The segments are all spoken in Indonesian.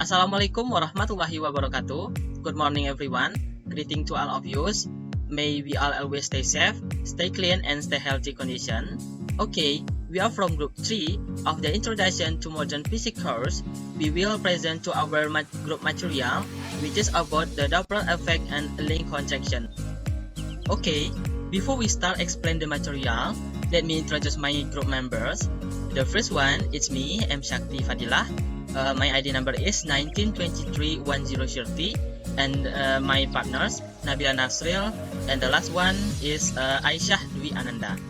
Assalamualaikum warahmatullahi wabarakatuh. Good morning everyone. Greeting to all of you. May we all always stay safe, stay clean and stay healthy condition. Okay, we are from group 3 of the Introduction to Modern Physics course. We will present to our group material which is about the Doppler effect and link contraction. Okay, before we start explain the material, let me introduce my group members. The first one is me, M. Shakti Fadilah. My ID number is 19231030, and my partners Nabila Nasril, and the last one is Aisyah Dwi Ananda.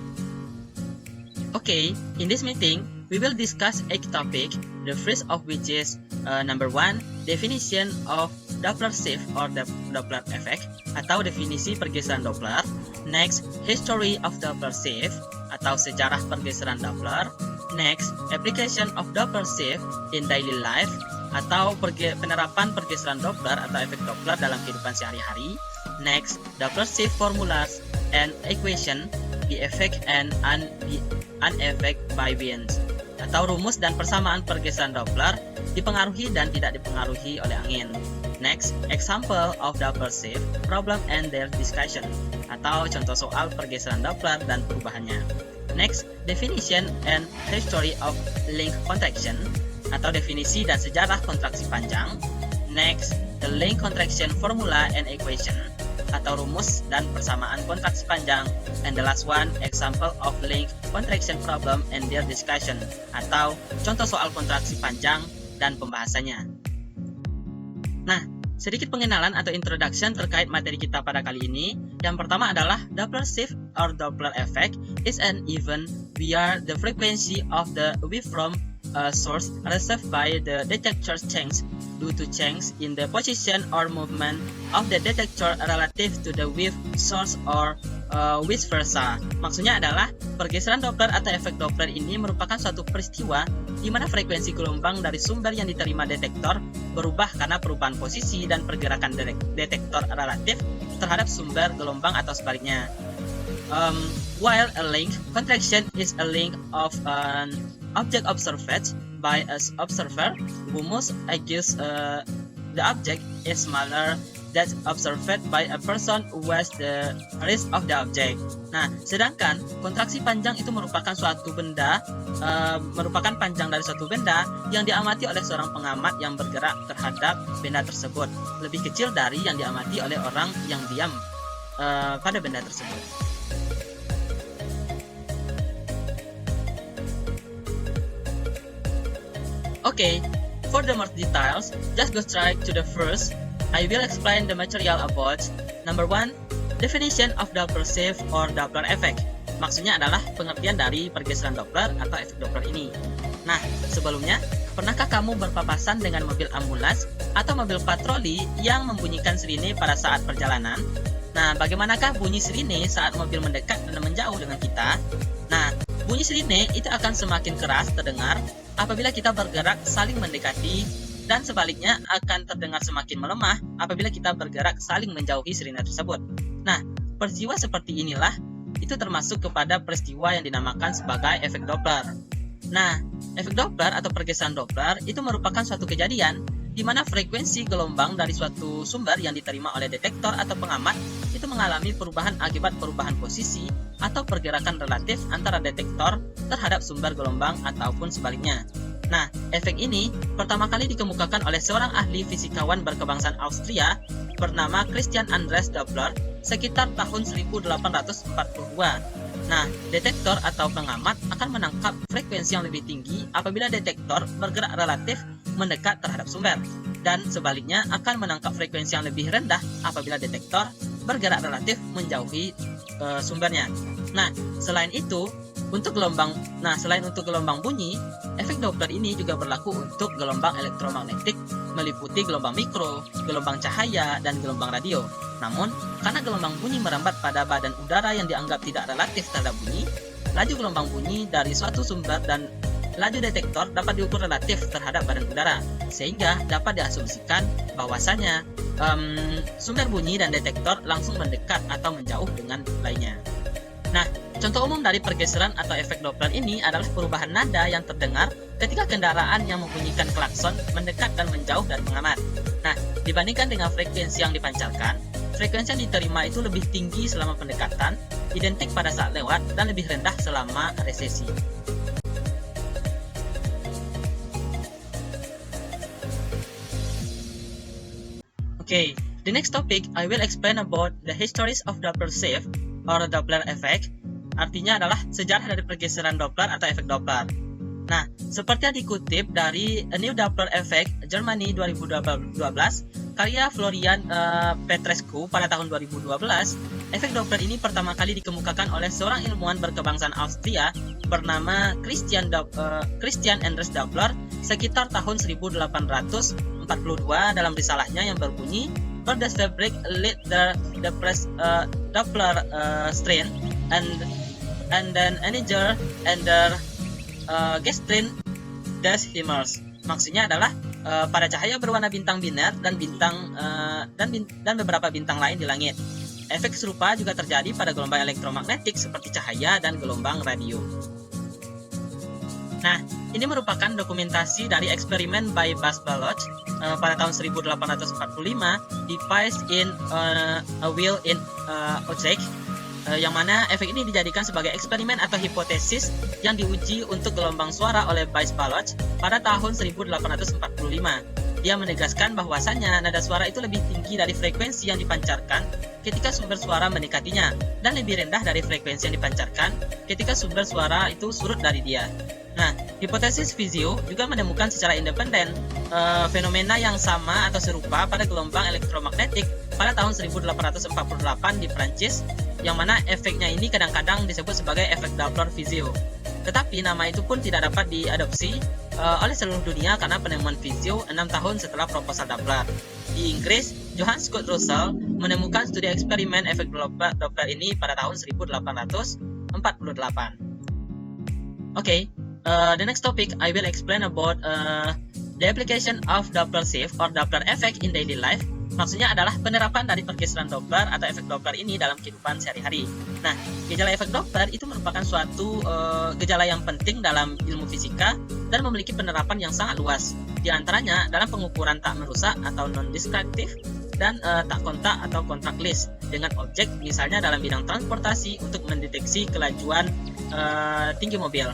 Okay, in this meeting we will discuss 8 topics. The first of which is number 1, definition of Doppler shift or the Doppler effect atau definisi pergeseran Doppler. Next, history of Doppler shift atau sejarah pergeseran Doppler. Next, application of Doppler shift in daily life atau penerapan pergeseran Doppler atau efek Doppler dalam kehidupan sehari-hari. Next, Doppler shift formulas and equation, the effect and uneffect by winds atau rumus dan persamaan pergeseran Doppler dipengaruhi dan tidak dipengaruhi oleh angin. Next, example of Doppler shift problem and their discussion atau contoh soal pergeseran Doppler dan perubahannya. Next, definition and history of link contraction atau definisi dan sejarah kontraksi panjang. Next, the link contraction formula and equation atau rumus dan persamaan kontraksi panjang. And the last one, example of link contraction problem and their discussion atau contoh soal kontraksi panjang dan pembahasannya. Nah, sedikit pengenalan atau introduction terkait materi kita pada kali ini. Yang pertama adalah Doppler shift or Doppler effect is an event where the frequency of the wavefront source received by the detector change due to change in the position or movement of the detector relative to the wave source or vice versa. Maksudnya adalah pergeseran Doppler atau efek Doppler ini merupakan suatu peristiwa di mana frekuensi gelombang dari sumber yang diterima detektor berubah karena perubahan posisi dan pergerakan detektor relatif terhadap sumber gelombang atau sebaliknya. While a link contraction is a link of an object observed by an observer who moves against the object is smaller that observed by a person who has the rest of the object. Nah, sedangkan kontraksi panjang itu merupakan suatu benda, merupakan panjang dari suatu benda yang diamati oleh seorang pengamat yang bergerak terhadap benda tersebut, lebih kecil dari yang diamati oleh orang yang diam pada benda tersebut. Okay, for the more details, just go straight to the first. I will explain the material about number 1, definition of Doppler shift or Doppler effect. Maksudnya adalah pengertian dari pergeseran Doppler atau efek Doppler ini. Nah, sebelumnya, pernahkah kamu berpapasan dengan mobil ambulans atau mobil patroli yang membunyikan sirine pada saat perjalanan? Nah, bagaimanakah bunyi sirine saat mobil mendekat dan menjauh dengan kita? Nah, bunyi sirine itu akan semakin keras terdengar apabila kita bergerak saling mendekati, dan sebaliknya akan terdengar semakin melemah apabila kita bergerak saling menjauhi sirine tersebut. Nah, peristiwa seperti inilah itu termasuk kepada peristiwa yang dinamakan sebagai efek Doppler. Nah, efek Doppler atau pergeseran Doppler itu merupakan suatu kejadian di mana frekuensi gelombang dari suatu sumber yang diterima oleh detektor atau pengamat itu mengalami perubahan akibat perubahan posisi atau pergerakan relatif antara detektor terhadap sumber gelombang ataupun sebaliknya. Nah, efek ini pertama kali dikemukakan oleh seorang ahli fisikawan berkebangsaan Austria bernama Christian Andreas Doppler sekitar tahun 1842. Nah, detektor atau pengamat akan menangkap frekuensi yang lebih tinggi apabila detektor bergerak relatif mendekat terhadap sumber, dan sebaliknya akan menangkap frekuensi yang lebih rendah apabila detektor bergerak relatif menjauhi sumbernya. Nah, selain untuk gelombang bunyi, efek Doppler ini juga berlaku untuk gelombang elektromagnetik meliputi gelombang mikro, gelombang cahaya, dan gelombang radio. Namun, karena gelombang bunyi merambat pada badan udara yang dianggap tidak relatif terhadap bunyi, laju gelombang bunyi dari suatu sumber dan laju detektor dapat diukur relatif terhadap badan udara, sehingga dapat diasumsikan bahwasanya sumber bunyi dan detektor langsung mendekat atau menjauh dengan lainnya. Nah, Contoh umum dari pergeseran atau efek Doppler ini adalah perubahan nada yang terdengar ketika kendaraan yang membunyikan klakson mendekat dan menjauh dari pengamat. Nah, dibandingkan dengan frekuensi yang dipancarkan, frekuensi yang diterima itu lebih tinggi selama pendekatan, identik pada saat lewat, dan lebih rendah selama resesi. Okay, the next topic I will explain about the histories of Doppler shift or Doppler effect. Artinya adalah sejarah dari pergeseran Doppler atau efek Doppler. Nah, seperti yang dikutip dari A New Doppler Effect, Germany 2012, karya Florian Petrescu pada tahun 2012, efek Doppler ini pertama kali dikemukakan oleh seorang ilmuwan berkebangsaan Austria bernama Christian Anders Doppler sekitar tahun 1842 dalam risalahnya yang berbunyi For the fabric lead the Doppler strain and then Eniger and the Gestrin des Himmels. Maksudnya adalah pada cahaya berwarna bintang biner dan dan beberapa bintang lain di langit. Efek serupa juga terjadi pada gelombang elektromagnetik seperti cahaya dan gelombang radio. Nah, ini merupakan dokumentasi dari eksperimen by Bas Balog pada tahun 1845 di Pies in a Wheel in Utrecht, yang mana efek ini dijadikan sebagai eksperimen atau hipotesis yang diuji untuk gelombang suara oleh Bas Balog pada tahun 1845. Dia menegaskan bahwasannya nada suara itu lebih tinggi dari frekuensi yang dipancarkan ketika sumber suara mendekatinya dan lebih rendah dari frekuensi yang dipancarkan ketika sumber suara itu surut dari dia. Nah, hipotesis Fizeau juga menemukan secara independen fenomena yang sama atau serupa pada gelombang elektromagnetik pada tahun 1848 di Prancis, yang mana efeknya ini kadang-kadang disebut sebagai efek Doppler-Fizeau. Tetapi nama itu pun tidak dapat diadopsi oleh seluruh dunia karena penemuan Fizeau 6 tahun setelah proposal Doppler. Di Inggris, Johann Scott Russell menemukan studi eksperimen efek Doppler ini pada tahun 1848. Okay. The next topic I will explain about the application of Doppler shift or Doppler effect in daily life. Maksudnya adalah penerapan dari pergeseran Doppler atau efek Doppler ini dalam kehidupan sehari-hari. Nah, gejala efek Doppler itu merupakan suatu gejala yang penting dalam ilmu fisika dan memiliki penerapan yang sangat luas. Di antaranya dalam pengukuran tak merusak atau non-destruktif dan tak kontak atau contactless dengan objek, misalnya dalam bidang transportasi untuk mendeteksi kelajuan tinggi mobil.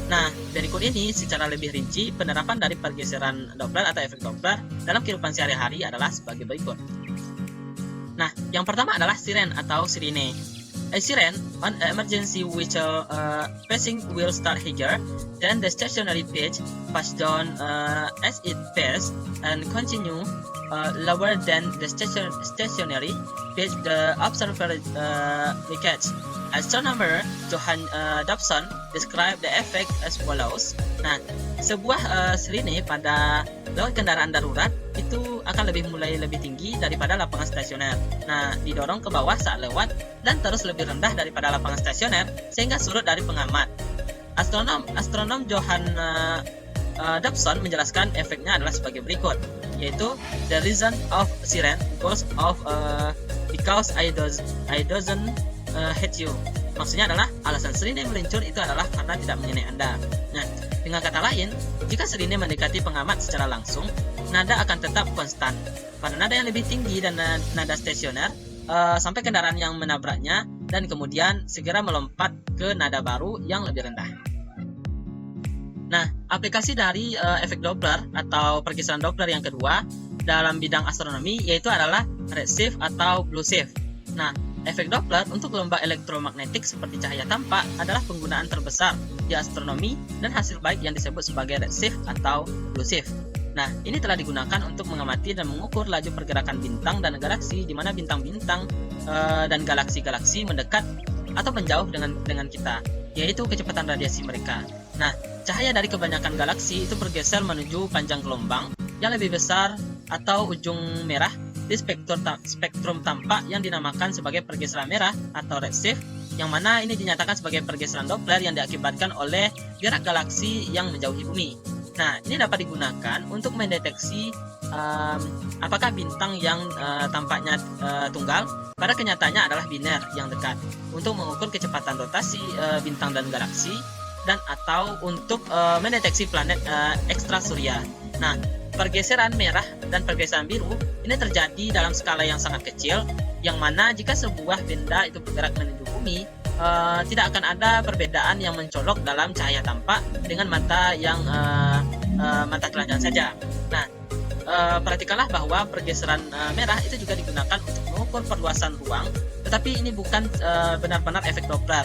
Nah, berikut ini secara lebih rinci penerapan dari pergeseran Doppler atau efek Doppler dalam kehidupan sehari-hari adalah sebagai berikut. Nah, yang pertama adalah siren atau sirine. A siren, an emergency whistle passing will start higher than the stationary pitch, pass down as it passes, and continue lower than the stationary pitch the observer catch. Astronomer Johann Dobson describe the effect as follows. Nah, sebuah sirine pada lewat kendaraan darurat itu akan mulai lebih tinggi daripada lapangan stasioner. Nah, didorong ke bawah saat lewat dan terus lebih rendah daripada lapangan stasioner sehingga surut dari pengamat. Astronom Johann Dobson menjelaskan efeknya adalah sebagai berikut, yaitu the reason of siren goes off because I doesn't hate you. Maksudnya adalah alasan sirine meluncur itu adalah karena tidak mengenai Anda. Nah, dengan kata lain, jika sirine mendekati pengamat secara langsung, nada akan tetap konstan pada nada yang lebih tinggi dan nada stasioner sampai kendaraan yang menabraknya dan kemudian segera melompat ke nada baru yang lebih rendah. Nah, aplikasi dari efek Doppler atau pergeseran Doppler yang kedua dalam bidang astronomi yaitu adalah redshift atau blueshift. Nah, efek Doppler untuk gelombang elektromagnetik seperti cahaya tampak adalah penggunaan terbesar di astronomi dan hasil baik yang disebut sebagai redshift atau blueshift. Nah, ini telah digunakan untuk mengamati dan mengukur laju pergerakan bintang dan galaksi di mana bintang-bintang dan galaksi-galaksi mendekat atau menjauh dengan kita, yaitu kecepatan radiasi mereka. Nah, cahaya dari kebanyakan galaksi itu bergeser menuju panjang gelombang yang lebih besar atau ujung merah di spektrum tampak yang dinamakan sebagai pergeseran merah atau redshift, yang mana ini dinyatakan sebagai pergeseran Doppler yang diakibatkan oleh gerak galaksi yang menjauhi bumi. Nah, ini dapat digunakan untuk mendeteksi apakah bintang yang tampaknya tunggal pada kenyataannya adalah biner yang dekat, untuk mengukur kecepatan rotasi bintang dan galaksi, dan atau untuk mendeteksi planet ekstra surya. Nah, pergeseran merah dan pergeseran biru ini terjadi dalam skala yang sangat kecil, yang mana jika sebuah benda itu bergerak menuju bumi, tidak akan ada perbedaan yang mencolok dalam cahaya tampak dengan mata yang mata telanjang saja. Nah, perhatikanlah bahwa pergeseran merah itu juga digunakan untuk mengukur perluasan ruang, tetapi ini bukan benar-benar efek Doppler.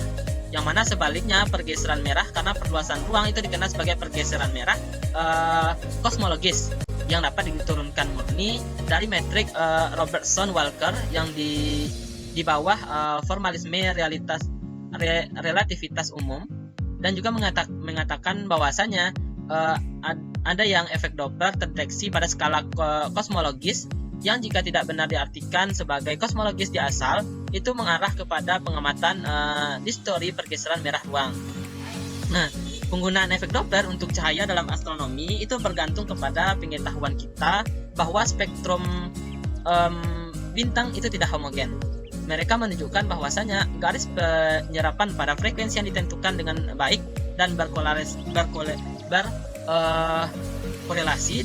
Yang mana sebaliknya, pergeseran merah karena perluasan ruang itu dikenal sebagai pergeseran merah kosmologis, yang dapat diturunkan murni dari metrik Robertson-Walker yang di bawah formalisme relativitas umum, dan juga mengatakan bahwasanya ada yang efek Doppler terdeteksi pada skala kosmologis yang jika tidak benar diartikan sebagai kosmologis di asal, itu mengarah kepada pengamatan distori pergeseran merah ruang. Nah, penggunaan efek Doppler untuk cahaya dalam astronomi itu bergantung kepada pengetahuan kita bahwa spektrum bintang itu tidak homogen. Mereka menunjukkan bahwasanya garis penyerapan pada frekuensi yang ditentukan dengan baik dan berkorelasi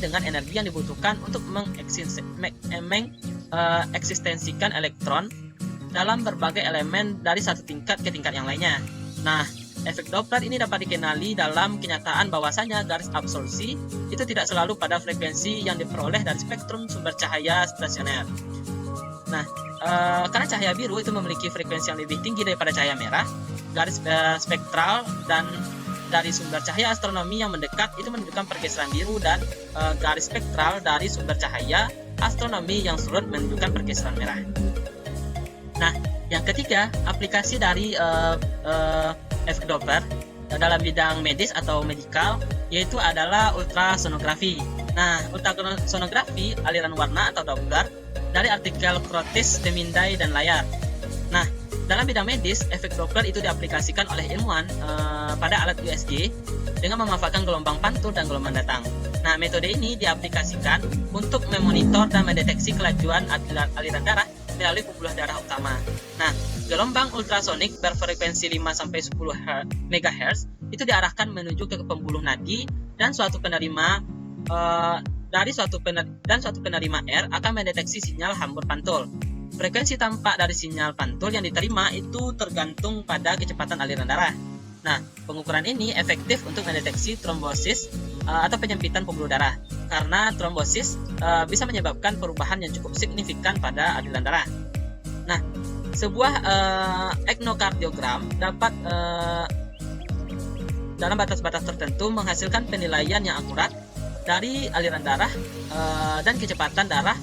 dengan energi yang dibutuhkan untuk mengeksistensikan elektron dalam berbagai elemen dari satu tingkat ke tingkat yang lainnya. Nah, efek Doppler ini dapat dikenali dalam kenyataan bahwasanya garis absorpsi itu tidak selalu pada frekuensi yang diperoleh dari spektrum sumber cahaya stasioner. Nah, karena cahaya biru itu memiliki frekuensi yang lebih tinggi daripada cahaya merah, garis spektral dan dari sumber cahaya astronomi yang mendekat itu menunjukkan pergeseran biru, dan garis spektral dari sumber cahaya astronomi yang surut menunjukkan pergeseran merah. Nah, yang ketiga, aplikasi dari efek Doppler dalam bidang medis atau medikal yaitu adalah ultrasonografi. Nah, ultrasonografi aliran warna atau Doppler dari artikel Krotis, Temindai, dan layar. Nah, dalam bidang medis, efek Doppler itu diaplikasikan oleh ilmuwan pada alat USG dengan memanfaatkan gelombang pantul dan gelombang datang. Nah, metode ini diaplikasikan untuk memonitor dan mendeteksi kelajuan aliran darah melalui pembuluh darah utama. Nah, gelombang ultrasonik berfrekuensi 5-10 MHz itu diarahkan menuju ke pembuluh nadi, dan suatu penerima R akan mendeteksi sinyal hambur pantul. Frekuensi tampak dari sinyal pantul yang diterima itu tergantung pada kecepatan aliran darah. Nah, pengukuran ini efektif untuk mendeteksi trombosis atau penyempitan pembuluh darah, karena trombosis bisa menyebabkan perubahan yang cukup signifikan pada aliran darah. Nah, sebuah eknokardiogram dapat dalam batas-batas tertentu menghasilkan penilaian yang akurat dari aliran darah dan kecepatan darah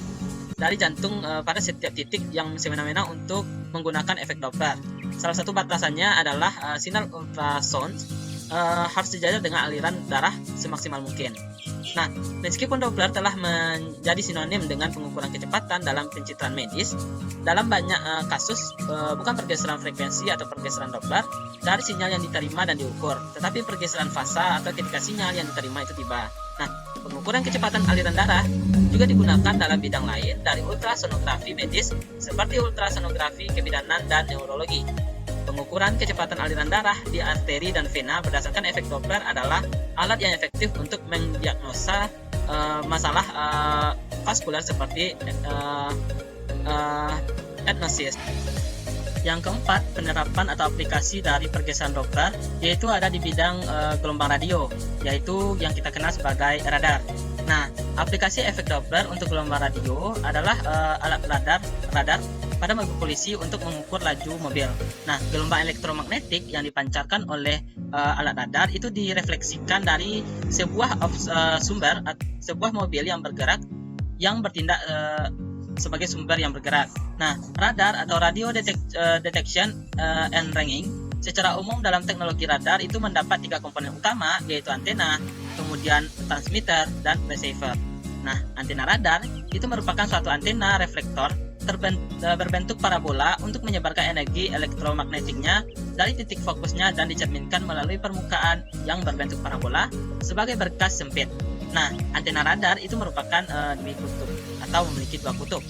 dari jantung pada setiap titik yang semena-mena untuk menggunakan efek Doppler. Salah satu batasannya adalah sinar ultrasound harus sejajar dengan aliran darah semaksimal mungkin. Nah, meskipun Doppler telah menjadi sinonim dengan pengukuran kecepatan dalam pencitraan medis, dalam banyak kasus bukan pergeseran frekuensi atau pergeseran Doppler dari sinyal yang diterima dan diukur, tetapi pergeseran fasa atau ketika sinyal yang diterima itu tiba. Nah, pengukuran kecepatan aliran darah juga digunakan dalam bidang lain dari ultrasonografi medis seperti ultrasonografi kebidanan dan neurologi. Pengukuran kecepatan aliran darah di arteri dan vena berdasarkan efek Doppler adalah alat yang efektif untuk mendiagnosa masalah vaskular seperti etnosis. Yang keempat, penerapan atau aplikasi dari pergeseran Doppler yaitu ada di bidang gelombang radio, yaitu yang kita kenal sebagai radar. Nah, aplikasi efek Doppler untuk gelombang radio adalah alat radar pada mobil polisi untuk mengukur laju mobil. Nah, gelombang elektromagnetik yang dipancarkan oleh alat radar itu direfleksikan dari sebuah sebuah mobil yang bergerak yang bertindak sebagai sumber yang bergerak. Nah, radar atau radio detection and ranging secara umum dalam teknologi radar itu mendapat 3 komponen utama, yaitu antena, kemudian transmitter, dan receiver. Nah, antena radar itu merupakan suatu antena reflektor berbentuk parabola untuk menyebarkan energi elektromagnetiknya dari titik fokusnya dan dicerminkan melalui permukaan yang berbentuk parabola sebagai berkas sempit. Nah, antena radar itu merupakan dikutub atau memiliki dua kutub.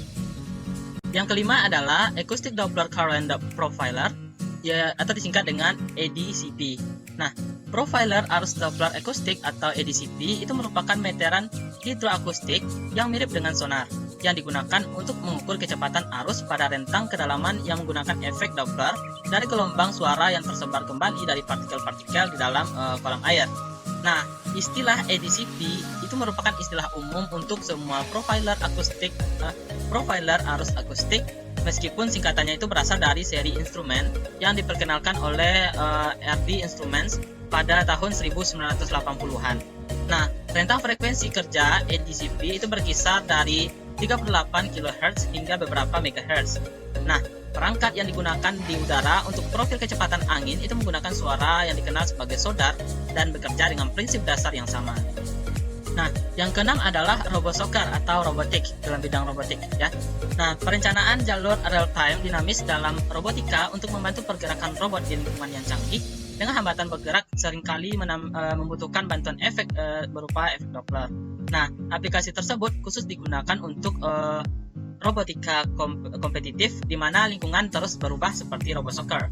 Yang kelima adalah Acoustic Doppler Current Profiler, ya, atau disingkat dengan ADCP. Nah, profiler arus Doppler akustik atau ADCP itu merupakan meteran hidroakustik yang mirip dengan sonar yang digunakan untuk mengukur kecepatan arus pada rentang kedalaman yang menggunakan efek Doppler dari gelombang suara yang tersebar kembali dari partikel-partikel di dalam kolam air. Nah, istilah ADCP itu merupakan istilah umum untuk semua profiler arus akustik, meskipun singkatannya itu berasal dari seri instrumen yang diperkenalkan oleh RD Instruments pada tahun 1980-an. Nah, rentang frekuensi kerja ADCP itu berkisar dari 38 kHz hingga beberapa MHz. Nah, perangkat yang digunakan di udara untuk profil kecepatan angin itu menggunakan suara yang dikenal sebagai sodar dan bekerja dengan prinsip dasar yang sama. Nah, yang keenam adalah RoboSoccer atau robotik dalam bidang robotik, ya. Nah, perencanaan jalur real-time dinamis dalam robotika untuk membantu pergerakan robot di lingkungan yang canggih dengan hambatan bergerak seringkali membutuhkan bantuan efek berupa efek Doppler. Nah, aplikasi tersebut khusus digunakan untuk robotika kompetitif di mana lingkungan terus berubah seperti RoboSoccer.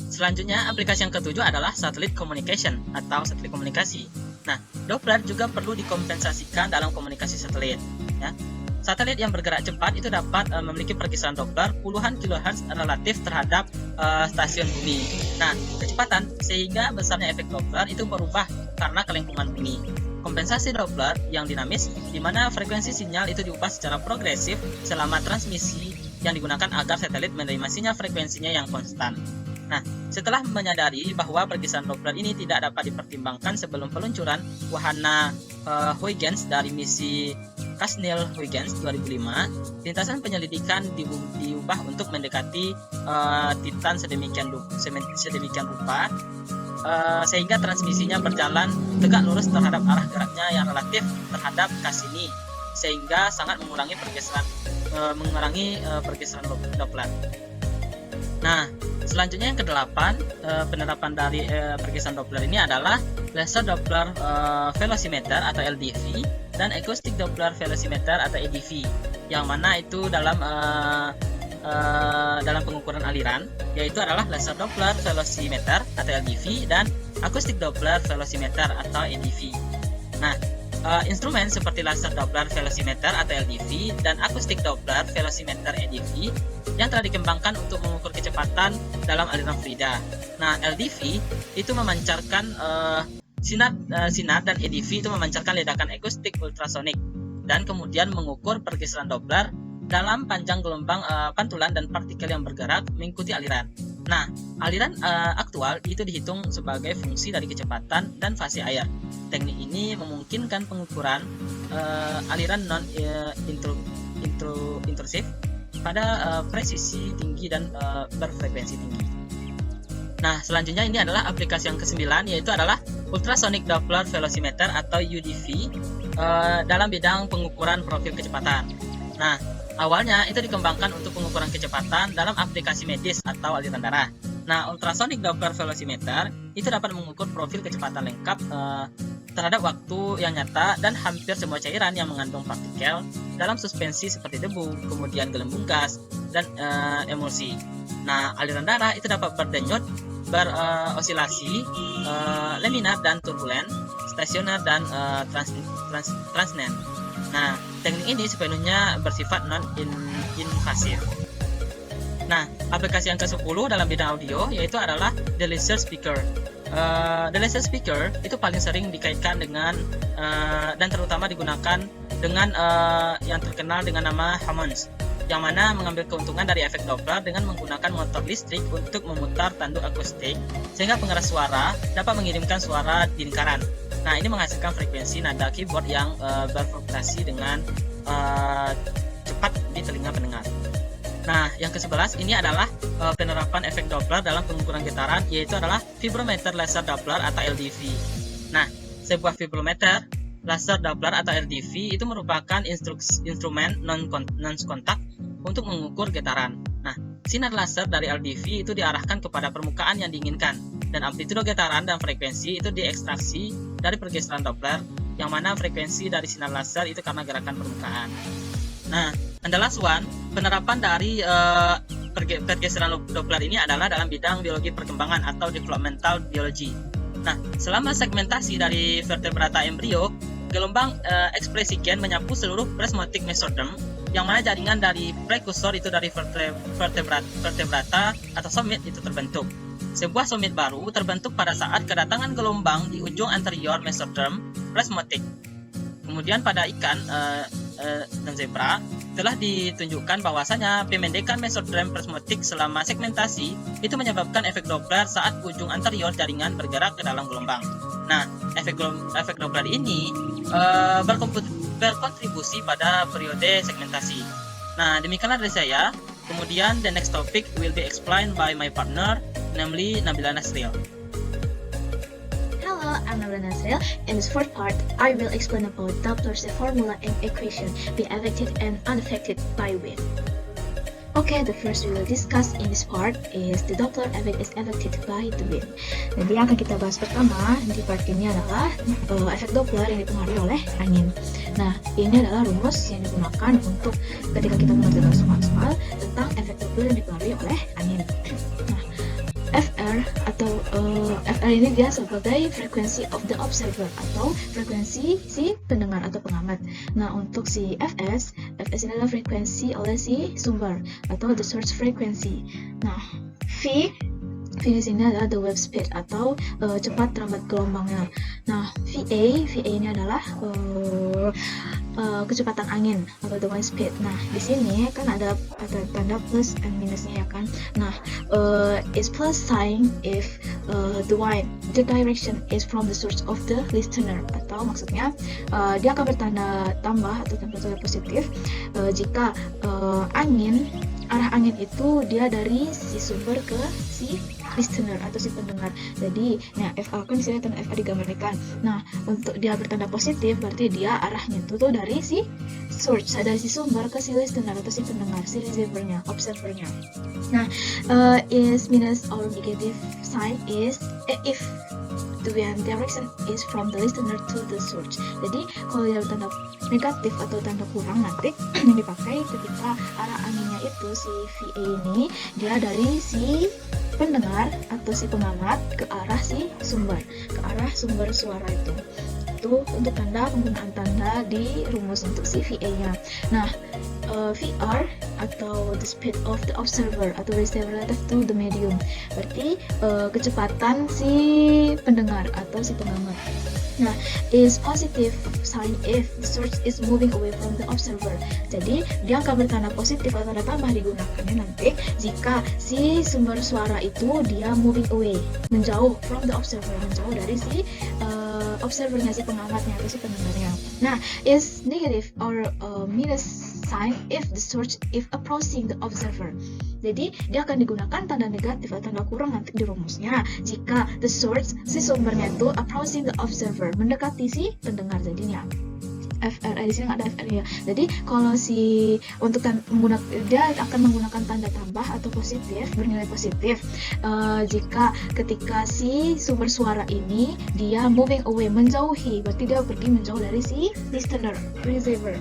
Selanjutnya, aplikasi yang ketujuh adalah satellite communication atau satelit komunikasi. Nah, Doppler juga perlu dikompensasikan dalam komunikasi satelit, ya. Satelit yang bergerak cepat itu dapat memiliki perkisaran Doppler puluhan kilohertz relatif terhadap stasiun bumi. Nah, kecepatan sehingga besarnya efek Doppler itu berubah karena kelengkungan bumi. Kompensasi Doppler yang dinamis, di mana frekuensi sinyal itu diubah secara progresif selama transmisi yang digunakan agar satelit menerima sinyal frekuensinya yang konstan. Nah, setelah menyadari bahwa perkisaran Doppler ini tidak dapat dipertimbangkan sebelum peluncuran wahana Huygens dari misi Casnil-Huygens 2005, lintasan penyelidikan diubah untuk mendekati Titan sedemikian rupa sehingga transmisinya berjalan tegak lurus terhadap arah geraknya yang relatif terhadap Cassini, sehingga sangat mengurangi pergeseran Doppler. Nah, selanjutnya yang kedelapan, penerapan dari pergeseran Doppler ini adalah Laser Doppler Velocimeter atau LDV dan Acoustic Doppler Velocimeter atau ADV, yang mana itu dalam pengukuran aliran, yaitu adalah Laser Doppler Velocimeter atau LDV dan Acoustic Doppler Velocimeter atau ADV. Nah, instrumen seperti Laser Doppler Velocimeter atau LDV dan Acoustic Doppler Velocimeter ADV yang telah dikembangkan untuk mengukur kecepatan dalam aliran fluida. Nah, LDV itu memancarkan sinar dan ADV itu memancarkan ledakan akustik ultrasonik dan kemudian mengukur pergeseran Doppler dalam panjang gelombang pantulan dan partikel yang bergerak mengikuti aliran. Nah, aliran aktual itu dihitung sebagai fungsi dari kecepatan dan fase air. Teknik ini memungkinkan pengukuran aliran non-intrusif pada presisi tinggi dan berfrekuensi tinggi. Nah, selanjutnya ini adalah aplikasi yang ke-9, yaitu adalah Ultrasonic Doppler Velocimeter atau UDV dalam bidang pengukuran profil kecepatan. Nah, awalnya itu dikembangkan untuk pengukuran kecepatan dalam aplikasi medis atau aliran darah. Nah, Ultrasonic Doppler Velocimeter itu dapat mengukur profil kecepatan lengkap terhadap waktu yang nyata dan hampir semua cairan yang mengandung partikel dalam suspensi seperti debu, kemudian gelembung gas, dan emulsi. Nah, aliran darah itu dapat berdenyut, berosilasi, laminar dan turbulen, stasioner dan transient. Nah, teknik ini sepenuhnya bersifat non-invasif. Nah, aplikasi yang ke-10 dalam bidang audio yaitu adalah The Laser Speaker. The Laser Speaker itu paling sering dikaitkan dengan dan terutama digunakan dengan yang terkenal dengan nama Hammonds, yang mana mengambil keuntungan dari efek Doppler dengan menggunakan motor listrik untuk memutar tanduk akustik sehingga pengeras suara dapat mengirimkan suara di lingkaran. Nah, ini menghasilkan frekuensi nada keyboard yang berfluktuasi dengan cepat di telinga pendengar. Nah, yang ke-11 ini adalah penerapan efek Doppler dalam pengukuran getaran, yaitu adalah Vibrometer Laser Doppler atau LDV. Nah, sebuah vibrometer laser Doppler atau LDV itu merupakan instrumen non-kontak untuk mengukur getaran. Nah, sinar laser dari LDV itu diarahkan kepada permukaan yang diinginkan, dan amplitudo getaran dan frekuensi itu diekstraksi dari pergeseran Doppler yang mana frekuensi dari sinar laser itu karena gerakan permukaan. Nah, and the last one, penerapan dari pergeseran Doppler ini adalah dalam bidang biologi perkembangan atau developmental biology. Nah, selama segmentasi dari vertebrata embrio, gelombang ekspresi gen menyapu seluruh presmotic mesoderm, yang mana jaringan dari prekursor itu dari vertebrata atau somit itu terbentuk. Sebuah somit baru terbentuk pada saat kedatangan gelombang di ujung anterior mesoderm presmotic. Kemudian pada ikan dan zebra telah ditunjukkan bahwasanya pemendekan mesoderm presmotic selama segmentasi itu menyebabkan efek Doppler saat ujung anterior jaringan bergerak ke dalam gelombang. Nah, efek Doppler ini berkontribusi pada periode segmentasi. Nah, demikianlah dari saya. Kemudian the next topic will be explained by my partner, namely Nabila Nasril. Hello, I'm Nabila Nasril. In this fourth part, I will explain about Doppler's formula and equation be affected and unaffected by wind. Okay, the first we will discuss in this part is the Doppler effect is affected by the wind. Jadi yang akan kita bahas pertama di part ini adalah efek Doppler yang dipengaruhi oleh angin. Nah, ini adalah rumus yang digunakan untuk ketika kita mengerjakan soal tentang efek Doppler yang dipengaruhi oleh angin. Nah, FR atau FR ini dia sebagai frequency of the observer atau frekuensi si pendengar atau pengamat. Nah, untuk si FS ini adalah frekuensi oleh si sumber atau the source frequency. Nah, V di sini adalah the wave speed atau cepat rambat gelombangnya. Nah, VA ini adalah kecepatan angin atau the wind speed. Nah, di sini kan ada tanda plus and minusnya ya kan. Nah, is plus sign if the direction is from the source of the listener, atau maksudnya dia akan bertanda tambah atau tanda positif jika arah angin itu dia dari si sumber ke si listener atau si pendengar. Jadi, nah FA kan di sini tanda FA digambarkan. Nah, untuk dia bertanda positif berarti dia arahnya itu tuh dari si source, dari si sumber ke si listener atau si pendengar, si receivernya, observernya. Nah, is minus or negative sign is if the wind direction is from the listener to the source. Jadi, kalau dia bertanda negatif atau tanda kurang nanti yang dipakai ketika arah anginnya itu si VA ini dia dari si pendengar atau si pengamat ke arah si sumber, ke arah sumber suara itu untuk penggunaan tanda di rumus untuk si VA-nya. Nah, VR atau the speed of the observer atau receiver relative to the medium, berarti kecepatan si pendengar atau si pengamat. Nah, is positive sign if the source is moving away from the observer. Jadi, dia akan bertanda positif atau tanda tambah digunakannya nanti jika si sumber suara itu dia moving away, menjauh from the observer, menjauh dari si observernya, si pengamatnya atau si pendengarnya. Nah, is negative or minus sign if the source is approaching the observer. Jadi, dia akan digunakan tanda negatif atau tanda kurang nanti di rumusnya jika the source, si sumbernya itu approaching the observer, mendekati si pendengar. Jadinya FR di sini nggak ada FR ya. Jadi kalau untuk dia akan menggunakan tanda tambah atau positif, bernilai positif jika ketika si sumber suara ini dia moving away, menjauhi, berarti dia pergi menjauh dari si listener, receiver,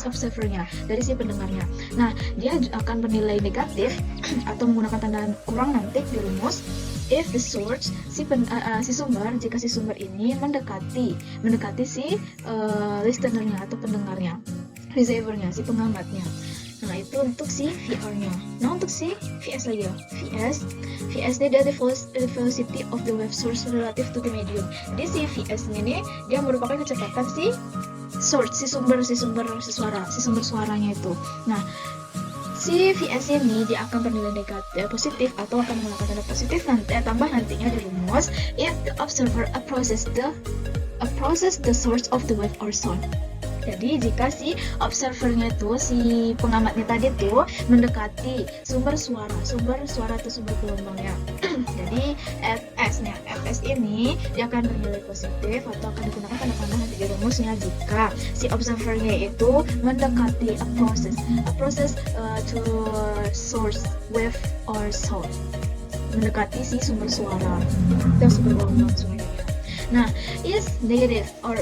observernya, dari si pendengarnya. Nah, dia akan bernilai negatif atau menggunakan tanda kurang nanti di rumus if the source, si sumber, jika si sumber ini mendekati si listenernya atau pendengarnya, receivernya, si pengamatnya. Nah, itu untuk si VR-nya. Nah, untuk si VS lagi ya. VS ini adalah the velocity of the wave source relative to the medium. Jadi si VS ini dia merupakan kecepatan si source, si sumber suaranya itu. Nah, si VS ini dia akan bernilai negatif positif atau akan menggunakan tanda positif tambah nantinya di rumus if the observer approaches the source of the wave or sound. Jadi jika si observernya itu, si pengamatnya tadi tuh mendekati sumber suara atau sumber gelombangnya. Jadi FS ini dia akan bernilai positif atau akan digunakan tanda tambah nanti di rumusnya jika si observernya itu mendekati a process to source wave or sound, mendekati si sumber suara atau sumber gelombang suaranya. Nah, is negative or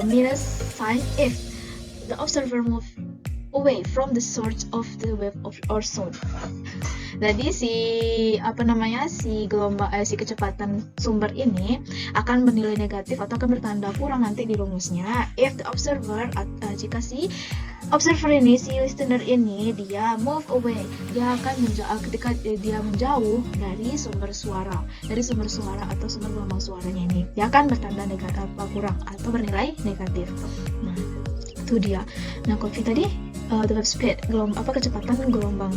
minus sign if the observer move away from the source of the wave or sound. Jadi si kecepatan sumber ini akan bernilai negatif atau akan bertanda kurang nanti di rumusnya if the observer jika si observer ini, si listener ini dia move away, dia akan ketika dia menjauh dari sumber suara atau sumber gelombang suaranya ini, dia akan bertanda negatif kurang atau bernilai negatif. Nah, itu dia. Nah, kalau tadi the wave speed kecepatan gelombang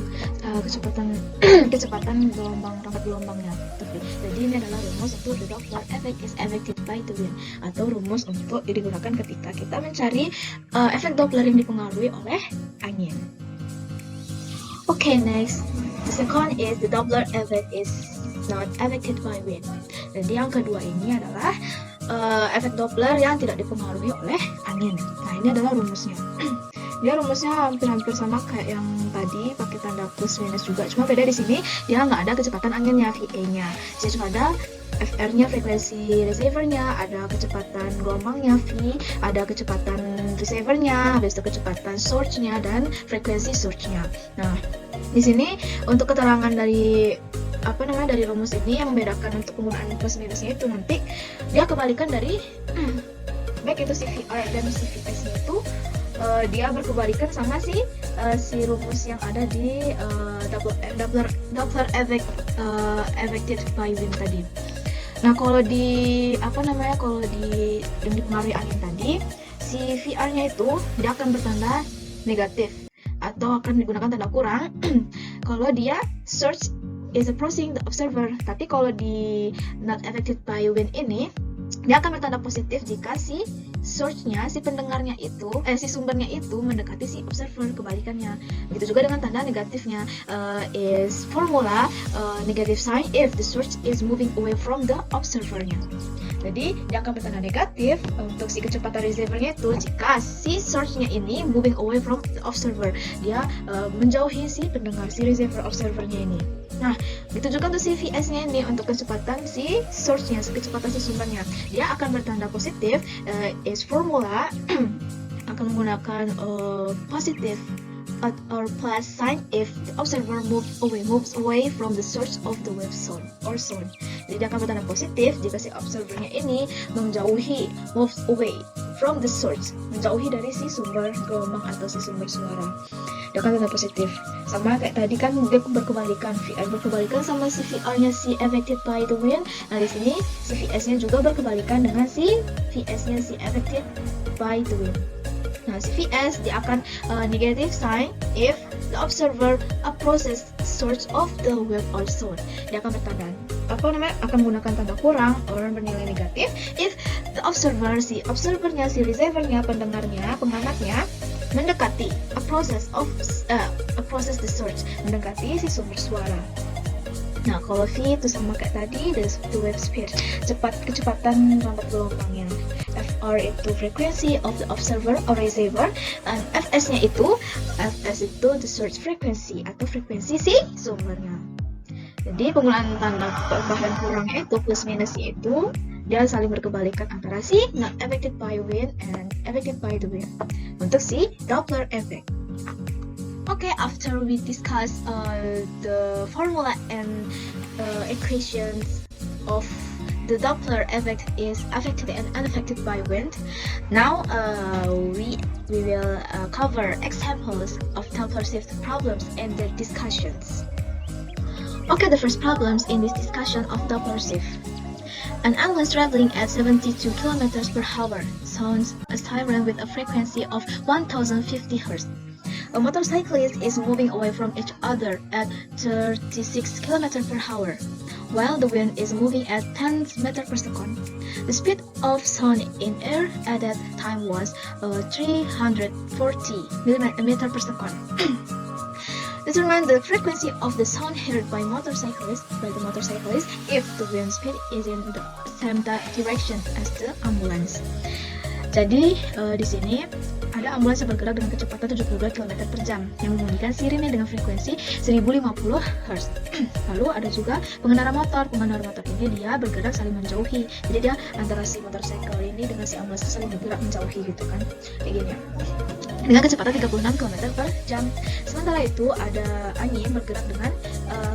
rangkap gelombangnya. Jadi ini adalah rumus untuk the Doppler effect is affected by the wind, atau rumus untuk digunakan ketika kita mencari efek Doppler yang dipengaruhi oleh angin. Okay, next, the second is the Doppler effect is not affected by wind. Jadi yang kedua ini adalah efek Doppler yang tidak dipengaruhi oleh angin. Nah, ini adalah rumusnya. Dia rumusnya hampir sama kayak yang tadi, pakai tanda plus minus juga, cuma beda di sini dia nggak ada kecepatan anginnya, VA-nya. Jadi cuma ada FR-nya, frekuensi receiver-nya, ada kecepatan gelombangnya V, ada kecepatan receiver-nya, habis itu kecepatan source-nya dan frekuensi source-nya. Nah, di sini untuk keterangan dari dari rumus ini yang membedakan untuk penggunaan plus minusnya itu nanti dia kebalikan dari baik itu CVR dan CVS-nya itu dia berkebalikan sama si rumus yang ada di Doppler effect affected by wind tadi. Nah, kalau yang dipengaruhi angin tadi, si VR-nya itu dia akan bertanda negatif atau akan digunakan tanda kurang kalau dia source is approaching the observer. Tapi kalau di not affected by wind ini dia akan bertanda positif jika si source-nya, si pendengarnya itu, si sumbernya itu mendekati si observer, kebalikannya. Begitu juga dengan tanda negatifnya, is formula negative sign if the source is moving away from the observer-nya. Jadi dia akan bertanda negatif untuk si kecepatan receiver-nya itu jika si source-nya ini moving away from the observer, dia menjauhi si pendengar, si receiver observer-nya ini. Nah, itu juga untuk si VS-nya ini, untuk kecepatan si source-nya, kecepatan si sumbernya. Dia akan bertanda positif, is formula akan menggunakan positive or plus sign if the observer moves away from the source of the wave sound or sound. Jadi dia akan bertanda positif jika si observernya ini moves away from the source, menjauhi dari si sumber gelombang atau si sumber suara. Dia akan tanda positif. Sama kayak tadi kan dia berkebalikan, VR berkebalikan sama si VR-nya si affected by the wind. Nah, di sini si VS-nya juga berkebalikan dengan si VS-nya si affected by the wind. Nah, si VS dia akan negative sign if the observer approaches the source of the wave or sound. Dia akan bertanda akan menggunakan tanda kurang or bernilai negatif if the observer, si observernya, si receivernya, pendengarnya, pengamatnya mendekati approaches the source, mendekati si sumber suara. Nah, kalau V itu sama kayak tadi, the wave speed, kecepatan rangkap gelombangnya. FR itu frequency of the observer or receiver, dan FS-nya itu the source frequency atau frekuensi si sumbernya. Jadi penggunaan tanda tambahan kurangnya itu plus minusnya itu dia saling berkebalikan antara si not affected by wind and affected by the wind untuk si Doppler effect. Okay, after we discuss the formula and equations of the Doppler effect is affected and unaffected by wind, now we will cover examples of Doppler shift problems and their discussions. Okay, the first problems in this discussion of Doppler shift. An ambulance traveling at 72 km per hour sounds a siren with a frequency of 1050 Hz. A motorcyclist is moving away from each other at 36 km per hour, while the wind is moving at 10 meters per second. The speed of sound in air at that time was 340 meters per second. Determine the frequency of the sound heard by the motorcyclist if the wind speed is in the same direction as the ambulance. Jadi di sini ada ada ambulans yang bergerak dengan kecepatan 72 km per jam yang membunyikan sirine dengan frekuensi 1050 Hz. Lalu ada juga pengendara motor. Pengendara motor ini dia bergerak saling menjauhi. Jadi dia antara si motorcycle ini dengan si ambulans itu saling bergerak menjauhi gitu kan. Kayak gini ya. Dengan kecepatan 36 km per jam. Sementara itu ada angin bergerak dengan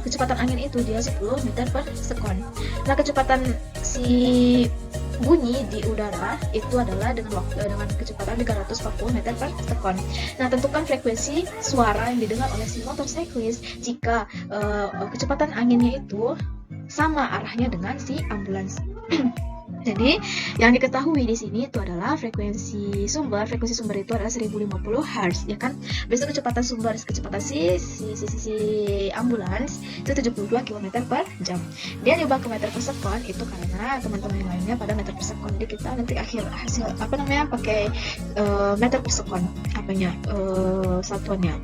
kecepatan angin itu dia 10 meter per sekon. Nah, kecepatan si bunyi di udara itu adalah dengan kecepatan 340 meter per sekon. Nah, tentukan frekuensi suara yang didengar oleh si motorcyclist jika kecepatan anginnya itu sama arahnya dengan si ambulans. Jadi, yang diketahui di sini itu adalah frekuensi sumber itu adalah 1050 Hz, ya kan? Besok kecepatan si ambulans itu 72 km per jam. Dia diubah ke meter per sekon itu karena teman-teman yang lainnya pada meter per sekon. Jadi kita nanti hasil pakai meter per sekon satuannya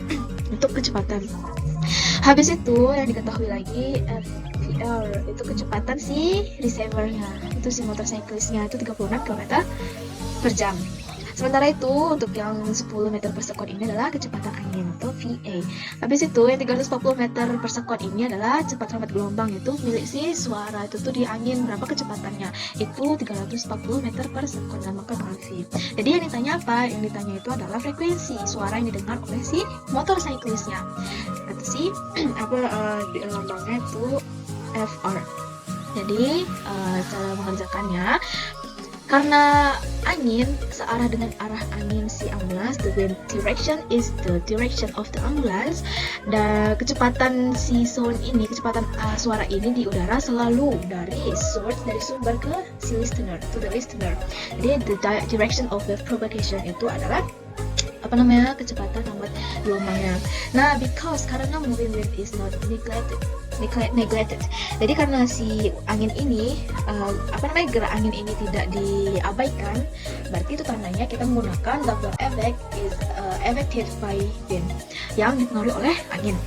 untuk kecepatan. Habis itu yang diketahui lagi FVR itu kecepatan si receivernya, itu si motorcyclistnya itu 36 km per jam. Sementara itu untuk yang 10 meter per sekon ini adalah kecepatan angin atau VA. Habis itu yang 340 meter per sekon ini adalah cepat rambat gelombang, itu milik si suara, itu tuh di angin berapa kecepatannya, itu 340 meter per sekon, namakan dengan V. Jadi yang ditanya apa? Yang ditanya itu adalah frekuensi suara yang didengar oleh si motorcyclistnya atau si lambangnya itu FR. Jadi cara mengerjakannya, karena angin searah dengan arah angin si ambulans, the wind direction is the direction of the ambulance, dan kecepatan si sound ini, kecepatan suara ini di udara selalu dari sumber ke si listener, to the listener. Jadi the direction of the propagation itu adalah kecepatan rambat gelombangnya. Nah, karena moving wind is not neglected. Jadi karena si angin ini gerak angin ini tidak diabaikan, berarti itu tandanya kita menggunakan Doppler effect is affected by wind yang dipengaruhi oleh angin.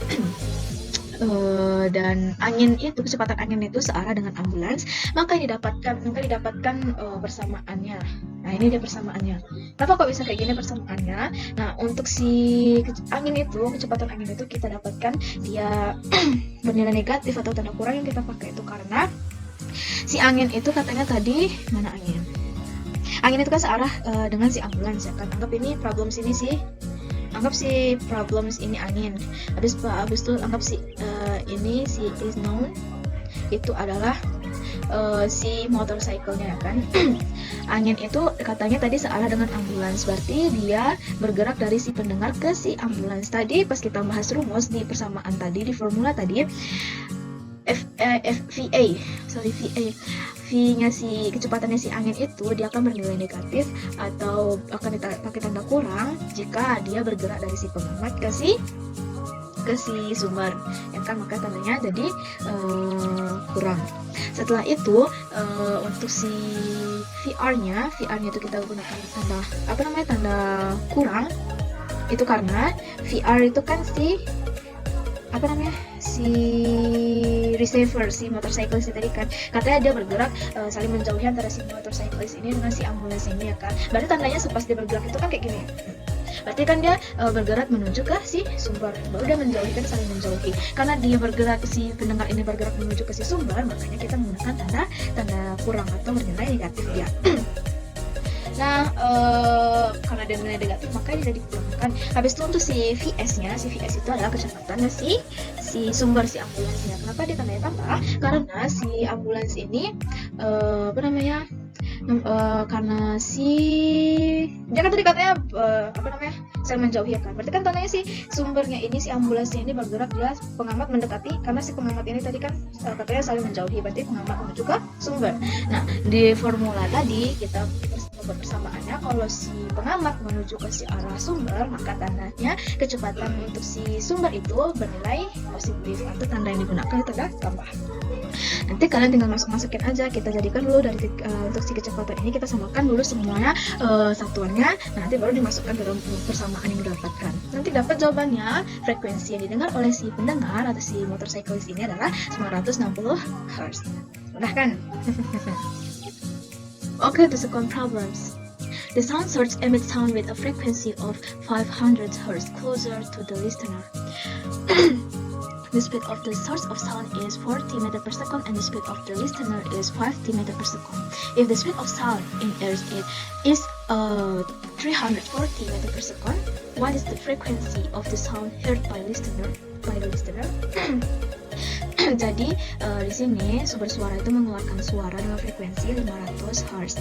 Dan angin itu, kecepatan angin itu searah dengan ambulans, maka didapatkan persamaannya. Nah, ini dia persamaannya. Kenapa kok bisa kayak gini persamaannya? Nah, untuk si angin itu, kecepatan angin itu kita dapatkan dia bernilai negatif atau tanda kurang yang kita pakai itu karena si angin itu katanya tadi, mana angin? Angin itu kan searah dengan si ambulans, ya kan? Anggap ini problems ini sih. Anggap si problems ini angin. Habis itu anggap si ini si is known itu adalah si motorcycle-nya, kan. Angin itu katanya tadi searah dengan ambulans, berarti dia bergerak dari si pendengar ke si ambulans. Tadi pas kita bahas rumus di persamaan tadi, di formula tadi, VA, V-nya si kecepatannya si angin itu dia akan bernilai negatif atau akan pakai tanda kurang jika dia bergerak dari si pengamat ke si sumber, yang kan, maka tandanya jadi kurang. Setelah itu untuk si VR-nya itu kita gunakan tanda kurang, itu karena VR itu kan si receiver, si motorcyclist tadi kan, katanya dia bergerak saling menjauhi antara si motorcyclist ini dengan si ambulans ini, ya kan. Berarti tandanya pas dia bergerak itu kan kayak gini. Berarti kan dia bergerak menuju ke si sumber, baru dia menjauhi, kan saling menjauhi. Karena dia bergerak, si pendengar ini bergerak menuju ke si sumber, makanya kita menggunakan tanda kurang atau bernilai negatif dia. Nah, karena dia nilai negatif makanya dia dikurangkan. Habis itu untuk si VS-nya, si VS itu adalah kecepatannya si sumber, si ambulansnya. Kenapa dia tandanya tambah? Karena si ambulans ini karena dia kan tadi katanya saling menjauhi, ya kan. Berarti kan tandanya si sumbernya ini, si ambulansnya ini bergerak, dia pengamat mendekati, karena si pengamat ini tadi kan katanya saling menjauhi, berarti pengamat menuju ke sumber. Nah, di formula tadi kita persamaannya, kalau si pengamat menuju ke si arah sumber, maka tandanya kecepatan untuk si sumber itu bernilai positif, atau tanda yang digunakan itu adalah tambah. Nanti kalian tinggal masukin aja, kita jadikan dulu dari untuk si kecepatan ini kita samakan dulu semuanya satuannya, nanti baru dimasukkan dalam persamaan yang didapatkan. Nanti dapat jawabannya, frekuensi yang didengar oleh si pendengar atau si motorcyclist ini adalah 960 Hz. Mudah kan? Okay, the second problems. The sound source emits sound with a frequency of 500 Hz closer to the listener. The speed of the source of sound is 40 meters per second and the speed of the listener is 50 meters per second. If the speed of sound in ears is 340 meters per second, what is the frequency of the sound heard by the listener? Jadi di sini sumber suara itu mengeluarkan suara dengan frekuensi 500 Hz,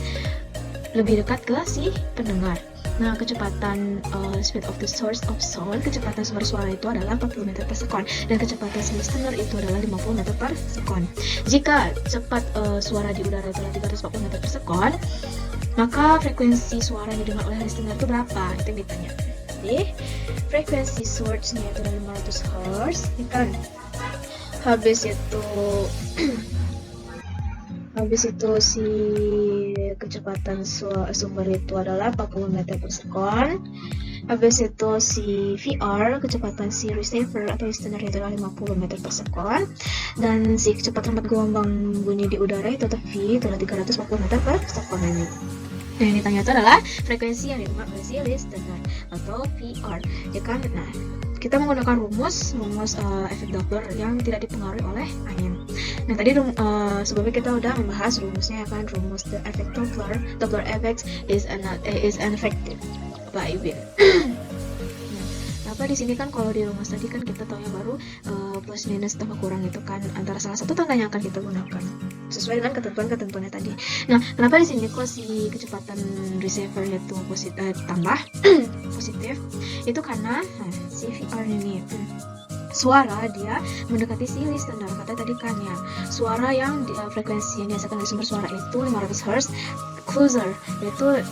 lebih dekat ke si pendengar. Nah, kecepatan speed of the source of sound, kecepatan sumber suara itu adalah 40 meter per second dan kecepatan si listener itu adalah 50 meter per second. Jika cepat suara di udara itu adalah 340 meter per second, maka frekuensi suara yang didengar oleh listener itu berapa? Itu yang ditanya. Jadi, frekuensi source-nya itu adalah 500 Hz, ya kan? Habis itu si kecepatan sumber itu adalah 40 meter per second. Habis itu si VR, kecepatan si receiver atau listener itu adalah 50 meter per second. Dan si kecepatan tempat gelombang bunyi di udara itu atau V itu adalah 340 meter per second ini. Nah, yang ditanya itu adalah frekuensi yang didengar oleh si listener atau VR, ya kan? Nah, kita menggunakan rumus efek Doppler yang tidak dipengaruhi oleh angin. Nah, tadi sebelumnya kita udah membahas rumusnya, ya kan? Rumus the effect Doppler effect is an effective by wind. Nah, apa di sini kan kalau di rumus tadi kan kita tahu yang baru plus minus tambah kurang itu kan antara salah satu tanda yang akan kita gunakan sesuai dengan ketentuannya tadi. Nah, kenapa di sini kok si kecepatan receiver itu tambah positif? Itu karena si VR ini suara dia mendekati si listener. Kata tadi kan ya, suara yang frekuensi yang dihasilkan dari sumber suara itu 500 Hz closer, yaitu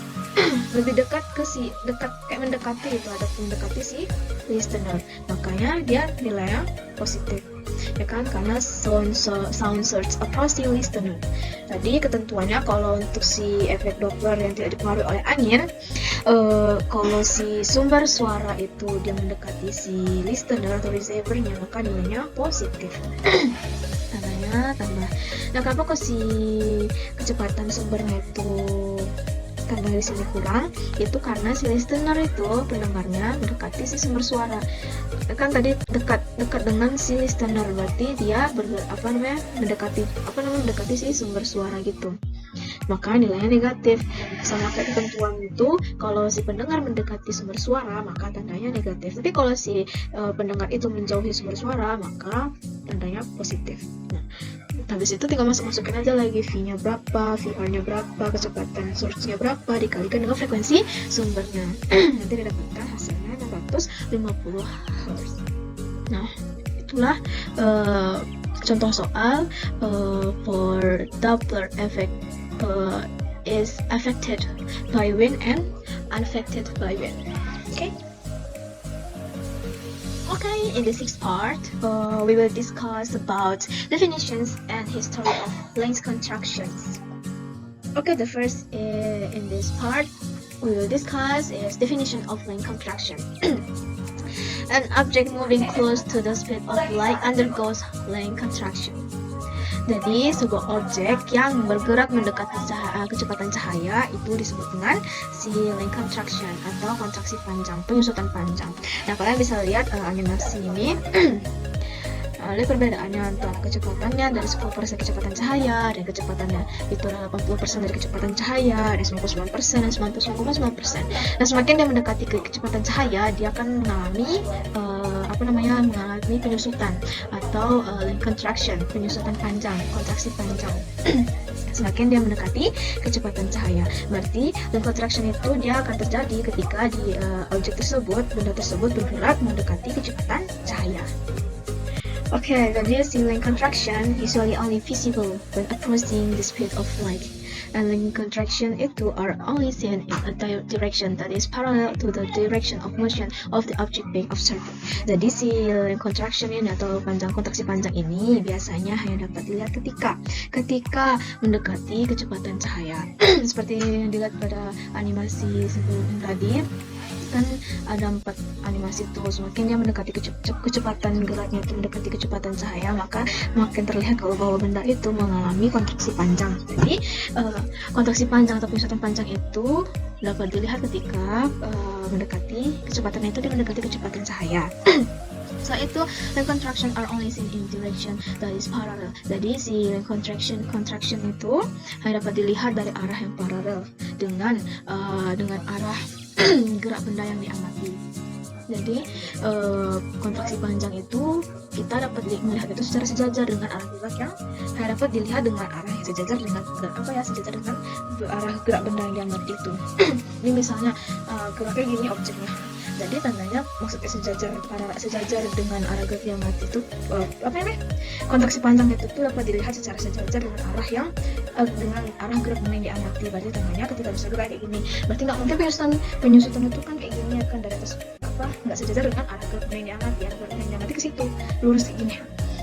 lebih dekat ke kayak mendekati itu, ada mendekati si listener, makanya dia nilainya positif, ya kan, karena sound source approach the listener. Tadi ketentuannya kalau untuk si efek Doppler yang tidak dipengaruhi oleh angin, kalau si sumber suara itu dia mendekati si listener atau receivernya, maka nilainya positif. Tandanya tambah. Nah, kenapa kok si kecepatan sumbernya itu tanda di sini kurang? Itu karena si listener itu pendengarnya mendekati si sumber suara. Kan tadi dekat dengan si listener, berarti dia mendekati si sumber suara gitu. Maka nilainya negatif. Sama kayak ketentuan itu, kalau si pendengar mendekati sumber suara, maka tandanya negatif. Tapi kalau si pendengar itu menjauhi sumber suara, maka tandanya positif. Nah, habis itu tinggal masukin aja lagi V-nya berapa, VR-nya berapa, kecepatan source-nya berapa, dikalikan dengan frekuensi sumbernya. Nanti didapatkan hasilnya 650 Hz. Nah, itulah contoh soal for Doppler effect is affected by wind and unaffected by wind. Okay, in the sixth part, we will discuss about definitions and history of length contractions. Okay, the first in this part we will discuss is definition of length contraction. An object moving close to the speed of light undergoes length contraction. Jadi, sebuah objek yang bergerak mendekati kecepatan cahaya itu disebut dengan si length contraction atau kontraksi panjang, penyusutan panjang. Nah, kalian bisa lihat animasi ini. Lihat perbedaannya antara kecepatannya dari 10% kecepatan cahaya dan kecepatannya itu adalah 80% dari kecepatan cahaya, dan 99% dan 99,9%. Nah, semakin dia mendekati kecepatan cahaya, dia akan mengalami penyusutan atau length contraction, penyusutan panjang, kontraksi panjang. Semakin dia mendekati kecepatan cahaya, berarti length contraction itu dia akan terjadi ketika di objek tersebut, benda tersebut bergerak mendekati kecepatan cahaya. Okay, jadi si length contraction usually only visible when approaching the speed of light, and length contraction itu are only seen in a direction that is parallel to the direction of motion of the object being observed. Jadi si length contraction ini atau kontraksi panjang ini biasanya hanya dapat dilihat ketika mendekati kecepatan cahaya. Seperti yang dilihat pada animasi sebelum tadi. kan ada 4 animasi tuh, semakin dia mendekati kecepatan geraknya itu mendekati kecepatan cahaya, maka makin terlihat kalau bahwa benda itu mengalami kontraksi panjang. Jadi kontraksi panjang atau penyusutan panjang itu dapat dilihat ketika mendekati kecepatannya itu dia mendekati kecepatan cahaya. So itu line contraction are only seen in direction that is parallel. Jadi si line contraction itu hanya dapat dilihat dari arah yang paralel dengan arah gerak benda yang diamati. Jadi kontraksi panjang itu kita dapat melihat itu secara sejajar dengan arah gerak yang hanya dapat dilihat dengan arah yang sejajar dengan arah gerak benda yang diamati itu. Ini misalnya geraknya gini objeknya. Jadi tandanya maksudnya sejajar dengan arah gerak yang mati itu kontraksi panjang itu tuh dapat dilihat secara sejajar dengan arah gerak benda yang diamati. Berarti tandanya ketika bisa gerak kayak gini, berarti nggak mungkin penyusutan itu kan kayak gini kan dari atas nggak sejajar dengan arah gerak benda yang diamati. Arah gerak benda yang diamati ke situ lurus kayak gini.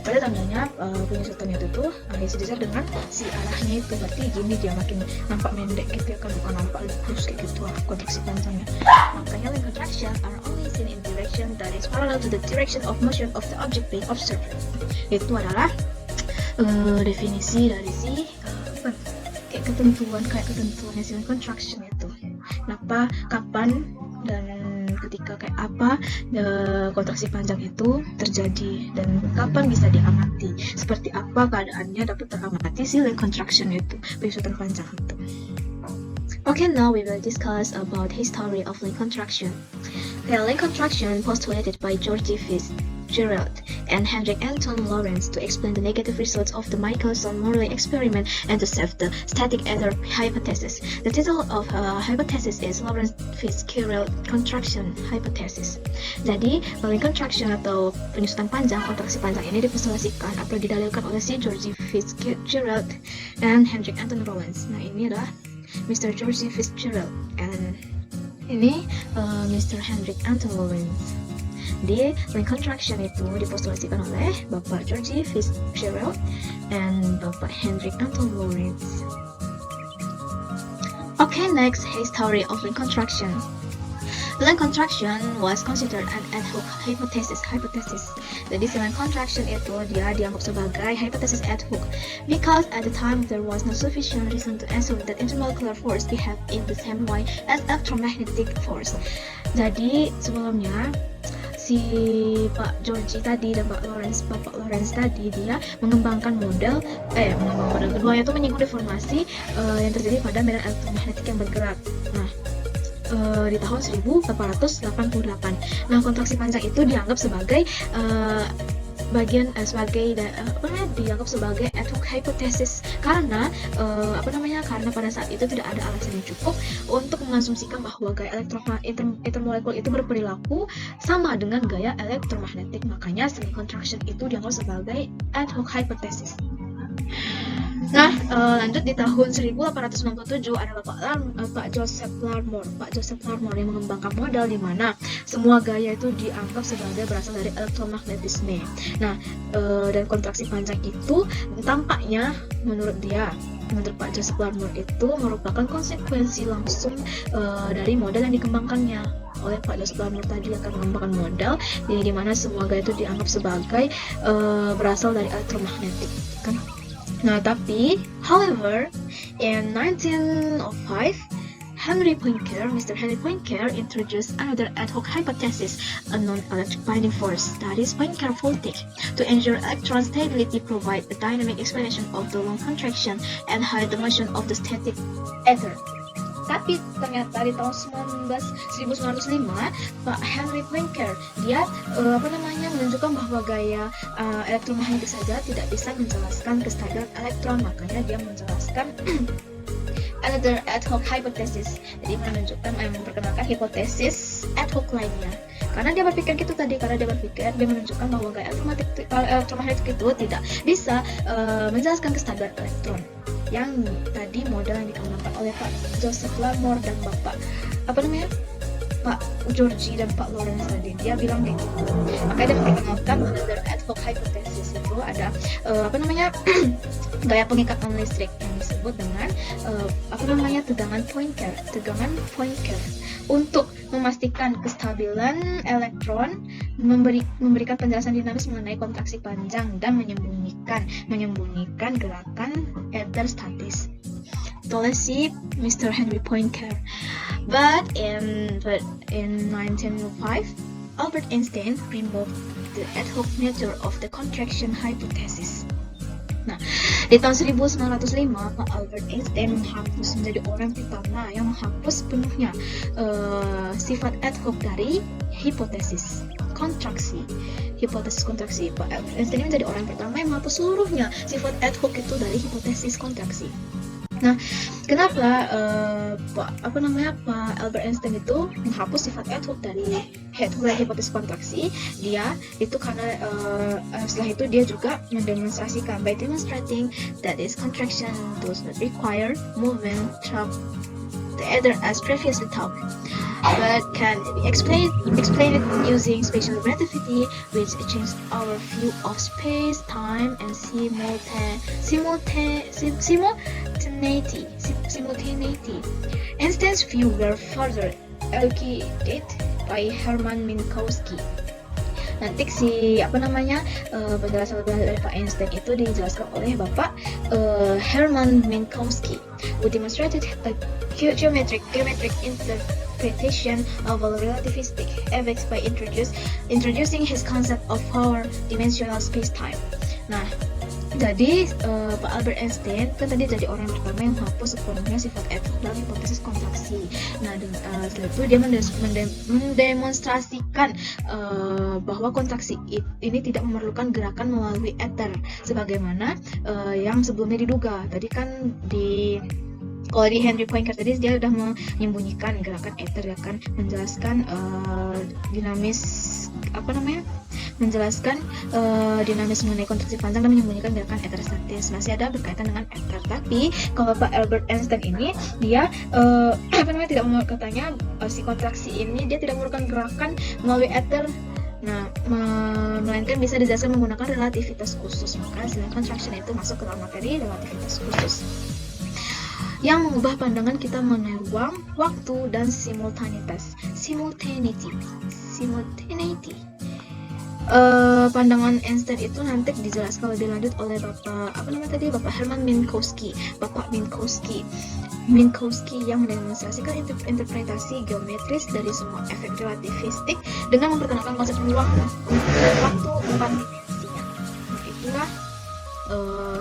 Berarti tandanya penyusutannya itu tuh sejajar dengan si arahnya itu. Berarti gini dia makin nampak pendek gitu ya kan, bukan nampak lurus kayak gitu kontraksi panjangnya. Makanya line contraction are only seen in direction that is parallel to the direction of motion of the object being observed. Itu adalah definisi dari si ketentuannya si line contraction itu. Kenapa, kapan, dan ketika kayak apa kontraksi panjang itu terjadi dan kapan bisa diamati, seperti apa keadaannya dapat teramati si line contraction itu, penyusutan panjang itu. Okay, now we will discuss about history of line contraction. The line contraction postulated by George Fitzgerald and Hendrik Anton Lorentz to explain the negative results of the Michelson-Morley experiment and to solve the static ether hypothesis. The title of hypothesis is Lorentz-Fitzgerald contraction hypothesis. Jadi, line contraction atau penyusutan panjang, kontraksi panjang ini dipostulasikan atau didalilkan oleh si George Fitzgerald and Hendrik Anton Lorentz. Nah, ini adalah Mr. George Fitzgerald and ini Mr. Hendrik Anton Lorentz. Di line contraction itu dipostulasikan oleh Bapak George Fitzgerald and Bapak Hendrik Anton Lorentz. Okay, next, history of line contraction. Line contraction was considered an ad hoc hypothesis. Jadi line contraction itu dia dianggap sebagai hypothesis ad hoc because at the time there was no sufficient reason to assume that intermolecular force behave in the same way as electromagnetic force. Jadi sebelumnya si Pak George tadi dan Bapak Lorentz tadi dia mengembangkan model keduanya itu menyinggung deformasi yang terjadi pada medan elektromagnetik yang bergerak. Nah, di tahun 1888. Nah, kontraksi panjang itu dianggap sebagai dianggap sebagai ad hoc hypothesis karena karena pada saat itu tidak ada alasan yang cukup untuk mengasumsikan bahwa gaya intermolekul itu berperilaku sama dengan gaya elektromagnetik. Makanya line contraction itu dianggap sebagai ad hoc hypothesis. Nah, lanjut di tahun 1897 ada Pak Joseph Larmor yang mengembangkan model di mana semua gaya itu dianggap sebagai berasal dari elektromagnetisme. Nah, dan kontraksi panjang itu tampaknya menurut Pak Joseph Larmor itu merupakan konsekuensi langsung dari model yang dikembangkannya oleh Pak Joseph Larmor tadi akan mengembangkan model di mana semua gaya itu dianggap sebagai berasal dari elektromagnetik kan. Nah, tapi, however, in 1905, Mr. Henry Poincare introduced another ad hoc hypothesis, a non-electric binding force, that is Poincare voltage, to ensure electron stability, provide a dynamic explanation of the long contraction, and hide the motion of the static ether. Tapi ternyata di tahun 1905 Pak Henry Poincare dia menunjukkan bahwa gaya elektromagnetik saja tidak bisa menjelaskan kestabilan elektron, makanya dia menjelaskan another ad hoc hypothesis. Jadi memperkenalkan hipotesis ad hoc lainnya. Karena dia berpikir dia menunjukkan bahwa gaya elektromagnetik itu tidak bisa menjelaskan kestabilan elektron. Yang tadi model yang dikembangkan oleh Pak Joseph Larmor dan Pak George dan Pak Lorentz tadi, dia bilang kayak gitu. Makanya dia memperkenalkan another ad hoc hypothesis itu ada gaya pengikat non listrik yang disebut disebut dengan tegangan Poincare. Tegangan Poincare untuk memastikan kestabilan elektron, memberikan penjelasan dinamis mengenai kontraksi panjang dan menyembunyikan gerakan ether statis. Itulah si Mr. Henry Poincare. But in 1905, Albert Einstein removed the ad hoc nature of the contraction hypothesis. Nah, di tahun 1905, Pak Albert Einstein menjadi orang pertama yang menghapus sepenuhnya sifat ad hoc dari hipotesis kontraksi. Pak Albert Einstein menjadi orang pertama yang menghapus seluruhnya sifat ad hoc itu dari hipotesis kontraksi. Nah, kenapa Pak Albert Einstein itu menghapus sifat ad hoc dari hipotesis kontraksi? Dia itu karena setelah itu dia juga mendemonstrasikan by demonstrating that this contraction does not require movement through the ether as previously taught, but can be explained using special relativity, which changes our view of space, time, and simultaneity. Einstein's view were further elucidated by Hermann Minkowski. Nanti penjelasan dari Pak Einstein itu dijelaskan oleh Bapak Hermann Minkowski, who demonstrated a geometric interpretation of all relativistic effects by introducing his concept of four-dimensional space-time. Nah, jadi Pak Albert Einstein kan tadi jadi orang pertama yang menghapus sepenuhnya sifat ad hoc dalam hipotesis kontraksi. Nah, setelah itu dia mendemonstrasikan bahwa kontraksi ini tidak memerlukan gerakan melalui ether sebagaimana yang sebelumnya diduga. Tadi kan kalau di Henry Poincare tadi dia sudah menyembunyikan gerakan ether, ya kan, menjelaskan dinamis mengenai kontraksi panjang dan menyembunyikan gerakan ether statis. Masih ada berkaitan dengan ether. Tapi kalau Pak Albert Einstein ini dia tidak katanya si kontraksi ini dia tidak memerlukan gerakan melalui ether. Nah, melainkan bisa dijelaskan menggunakan relativitas khusus. Maka istilah contraction itu masuk ke dalam materi relativitas khusus yang mengubah pandangan kita mengenai ruang, waktu, dan simultaneity. Pandangan Einstein itu nanti dijelaskan lebih lanjut oleh Bapak Hermann Minkowski. Minkowski yang mendemonstrasikan interpretasi geometris dari semua efek relativistik dengan memperkenalkan konsep ruang dan waktu 4 dimensinya. Nah, itulah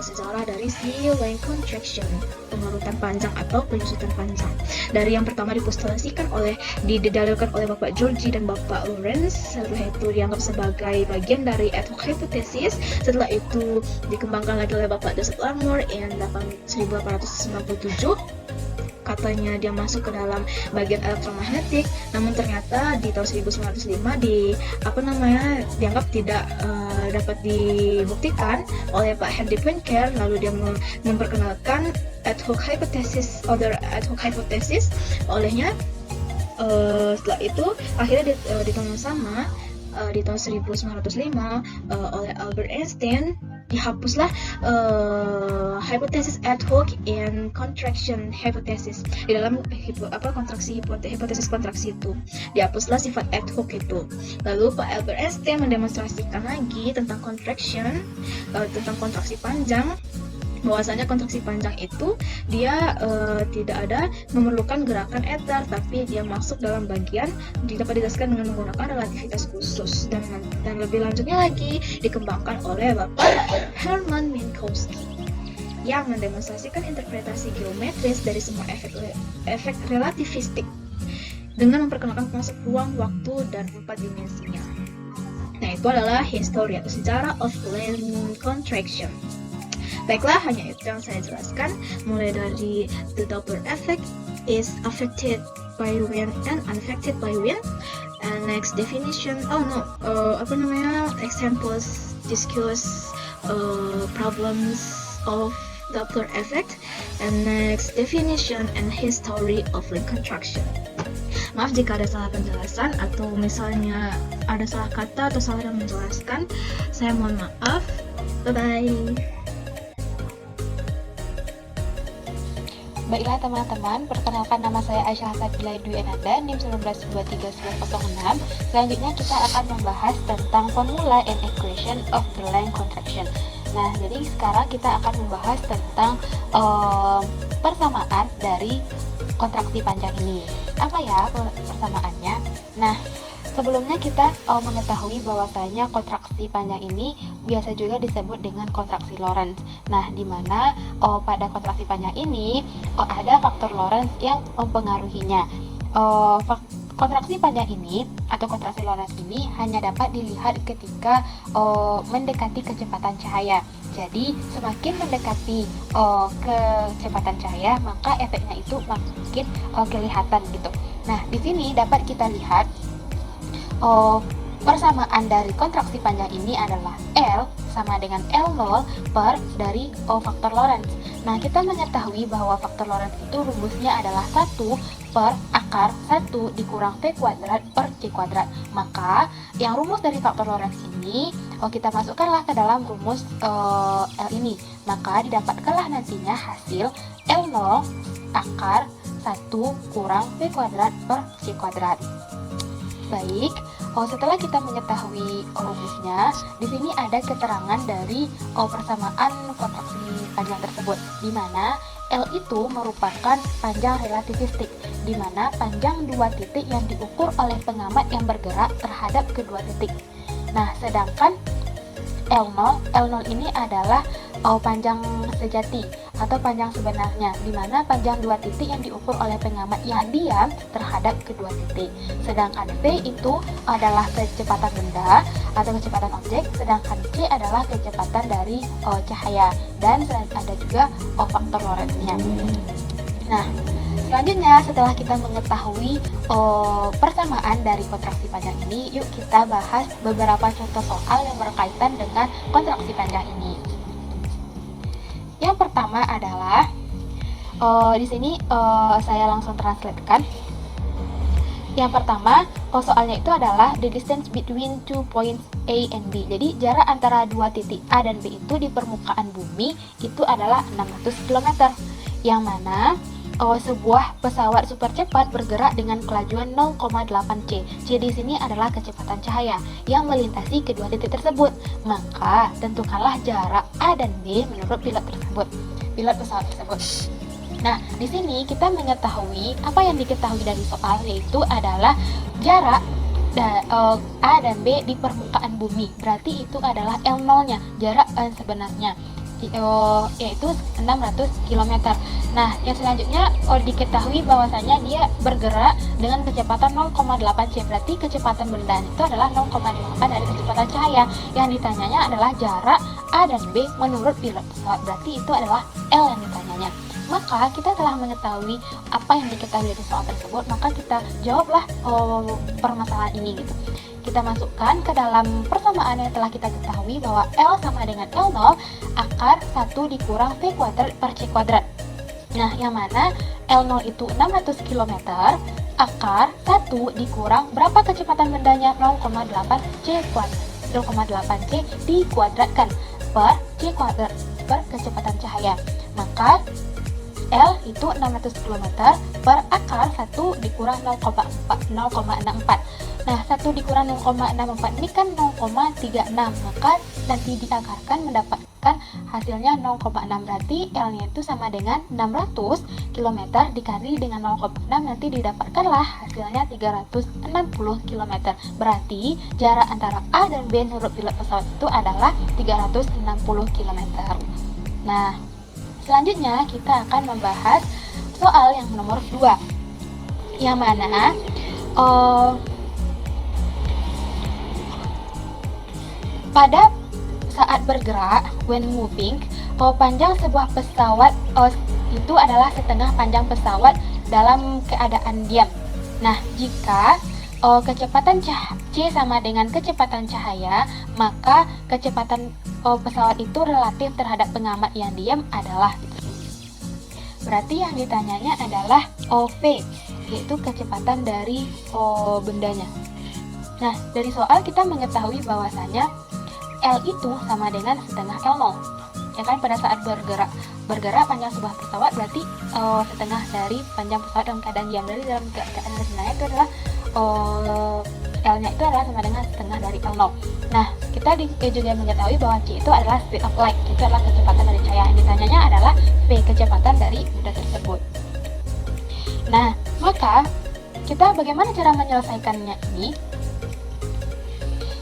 sejarah dari si line contraction, pengarutan panjang atau penyusutan panjang. Dari yang pertama didalilkan oleh Bapak Georgi dan Bapak Lorentz, setelah itu dianggap sebagai bagian dari ad hoc hypothesis. Setelah itu dikembangkan lagi oleh Bapak Joseph Larmor in 1897. Katanya dia masuk ke dalam bagian elektromagnetik, namun ternyata di tahun 1905 dianggap tidak dapat dibuktikan oleh Pak Henry Poincare. Lalu dia memperkenalkan ad hoc hypothesis olehnya. Setelah itu akhirnya di tahun yang sama, di tahun 1905 oleh Albert Einstein dihapuslah hipotesis ad hoc and contraction hypothesis. Di dalam hipotesis kontraksi itu dihapuslah sifat ad hoc itu. Lalu Pak Albert Einstein mendemonstrasikan lagi tentang contraction, tentang kontraksi panjang, bahwasanya kontraksi panjang itu dia tidak ada memerlukan gerakan ether, tapi dia masuk dalam bagian dapat dijelaskan dengan menggunakan relativitas khusus. Dan lebih lanjutnya lagi dikembangkan oleh Bapak Hermann Minkowski yang mendemonstrasikan interpretasi geometris dari semua efek relativistik dengan memperkenalkan konsep ruang, waktu, dan 4 dimensinya. Nah, itu adalah history atau sejarah of line contraction. Baiklah, hanya itu yang saya jelaskan, mulai dari the Doppler effect is affected by wind and unaffected by wind, and next definition, examples discuss problems of Doppler effect, and next definition and history of line contraction. Maaf jika ada salah penjelasan atau misalnya ada salah kata atau salah yang menjelaskan, saya mohon maaf. Bye bye. Baiklah teman-teman, perkenalkan nama saya Aisyah Sabila Dwi Ananda, NIM 1923906. Selanjutnya kita akan membahas tentang formula and equation of the line contraction. Nah, jadi sekarang kita akan membahas tentang persamaan dari kontraksi panjang ini. Apa ya persamaannya? Nah, sebelumnya kita mengetahui bahwasanya kontraksi panjang ini biasa juga disebut dengan kontraksi Lorentz. Nah, di mana pada kontraksi panjang ini ada faktor Lorentz yang mempengaruhinya. Kontraksi panjang ini atau kontraksi Lorentz ini hanya dapat dilihat ketika mendekati kecepatan cahaya. Jadi semakin mendekati kecepatan cahaya, maka efeknya itu makin kelihatan gitu. Nah, di sini dapat kita lihat persamaan dari kontraksi panjang ini adalah L sama dengan L0 per dari faktor Lorentz. Nah, kita mengetahui bahwa faktor Lorentz itu rumusnya adalah 1 per akar 1 dikurang V kuadrat per C kuadrat. Maka, yang rumus dari faktor Lorentz ini kita masukkanlah ke dalam rumus L ini. Maka, didapatkanlah nantinya hasil L0 akar 1 kurang V kuadrat per C kuadrat. Baik, setelah kita mengetahui rumusnya, di sini ada keterangan dari persamaan kontraksi panjang tersebut, di mana L itu merupakan panjang relativistik, di mana panjang dua titik yang diukur oleh pengamat yang bergerak terhadap kedua titik. Nah, sedangkan L0 ini adalah panjang sejati atau panjang sebenarnya, di mana panjang dua titik yang diukur oleh pengamat yang diam terhadap kedua titik. Sedangkan V itu adalah kecepatan benda atau kecepatan objek, sedangkan C adalah kecepatan dari cahaya, dan ada juga faktor Lorentz-nya. Nah, selanjutnya setelah kita mengetahui persamaan dari kontraksi panjang ini, yuk kita bahas beberapa contoh soal yang berkaitan dengan kontraksi panjang ini. Yang pertama adalah di sini saya langsung translatekan. Yang pertama, soalnya itu adalah the distance between 2 points A and B. Jadi jarak antara dua titik A dan B itu di permukaan bumi itu adalah 600 km. Yang mana sebuah pesawat super cepat bergerak dengan kelajuan 0,8 C. C di sini adalah kecepatan cahaya yang melintasi kedua titik tersebut. Maka tentukanlah jarak A dan B menurut pilot pesawat tersebut. Nah, di sini kita mengetahui apa yang diketahui dari soal, yaitu adalah jarak A dan B di permukaan bumi. Berarti itu adalah L0-nya, jarak sebenarnya, yaitu 600 km. Nah, yang selanjutnya diketahui bahwasanya dia bergerak dengan kecepatan 0,8 C. Berarti kecepatan benda itu adalah 0,8 dari kecepatan cahaya. Yang ditanyanya adalah jarak A dan B menurut pilot pesawat. Berarti itu adalah L yang ditanyanya. Maka kita telah mengetahui apa yang diketahui dari soal tersebut, maka kita jawablah permasalahan ini gitu. Kita masukkan ke dalam persamaan yang telah kita ketahui bahwa L sama dengan L0 akar 1 dikurang V kuadrat per C kuadrat. Nah, yang mana L0 itu 600 km, akar 1 dikurang berapa kecepatan bendanya? 0,8 C kuadrat. 0,8 C dikuadratkan per C kuadrat per kecepatan cahaya. Maka L itu 600 km per akar 1 dikurang 0,64. Nah, 1 dikurang 0,64 ini kan 0,36. Maka nanti diakarkan mendapatkan hasilnya 0,6. Berarti L-nya itu sama dengan 600 km dikali dengan 0,6, nanti didapatkanlah hasilnya 360 km. Berarti jarak antara A dan B menurut pilot pesawat itu adalah 360 km. Nah, selanjutnya kita akan membahas soal yang nomor 2, yang mana pada saat bergerak, when moving, panjang sebuah pesawat itu adalah setengah panjang pesawat dalam keadaan diam. Nah, jika kecepatan C sama dengan kecepatan cahaya, maka kecepatan pesawat itu relatif terhadap pengamat yang diam adalah, berarti yang ditanyanya adalah V, yaitu kecepatan dari bendanya. Nah, dari soal kita mengetahui bahwasanya L itu sama dengan setengah L0. ya kan, pada saat bergerak panjang sebuah pesawat berarti setengah dari panjang pesawat dalam keadaan diam. Dari dalam keadaan sebenarnya itu adalah L-nya itu adalah sama dengan setengah dari L0. Nah, kita juga mengetahui bahwa C itu adalah speed of light, itu adalah kecepatan dari cahaya. Yang ditanyanya adalah V, kecepatan dari benda tersebut. Nah, maka kita bagaimana cara menyelesaikannya ini?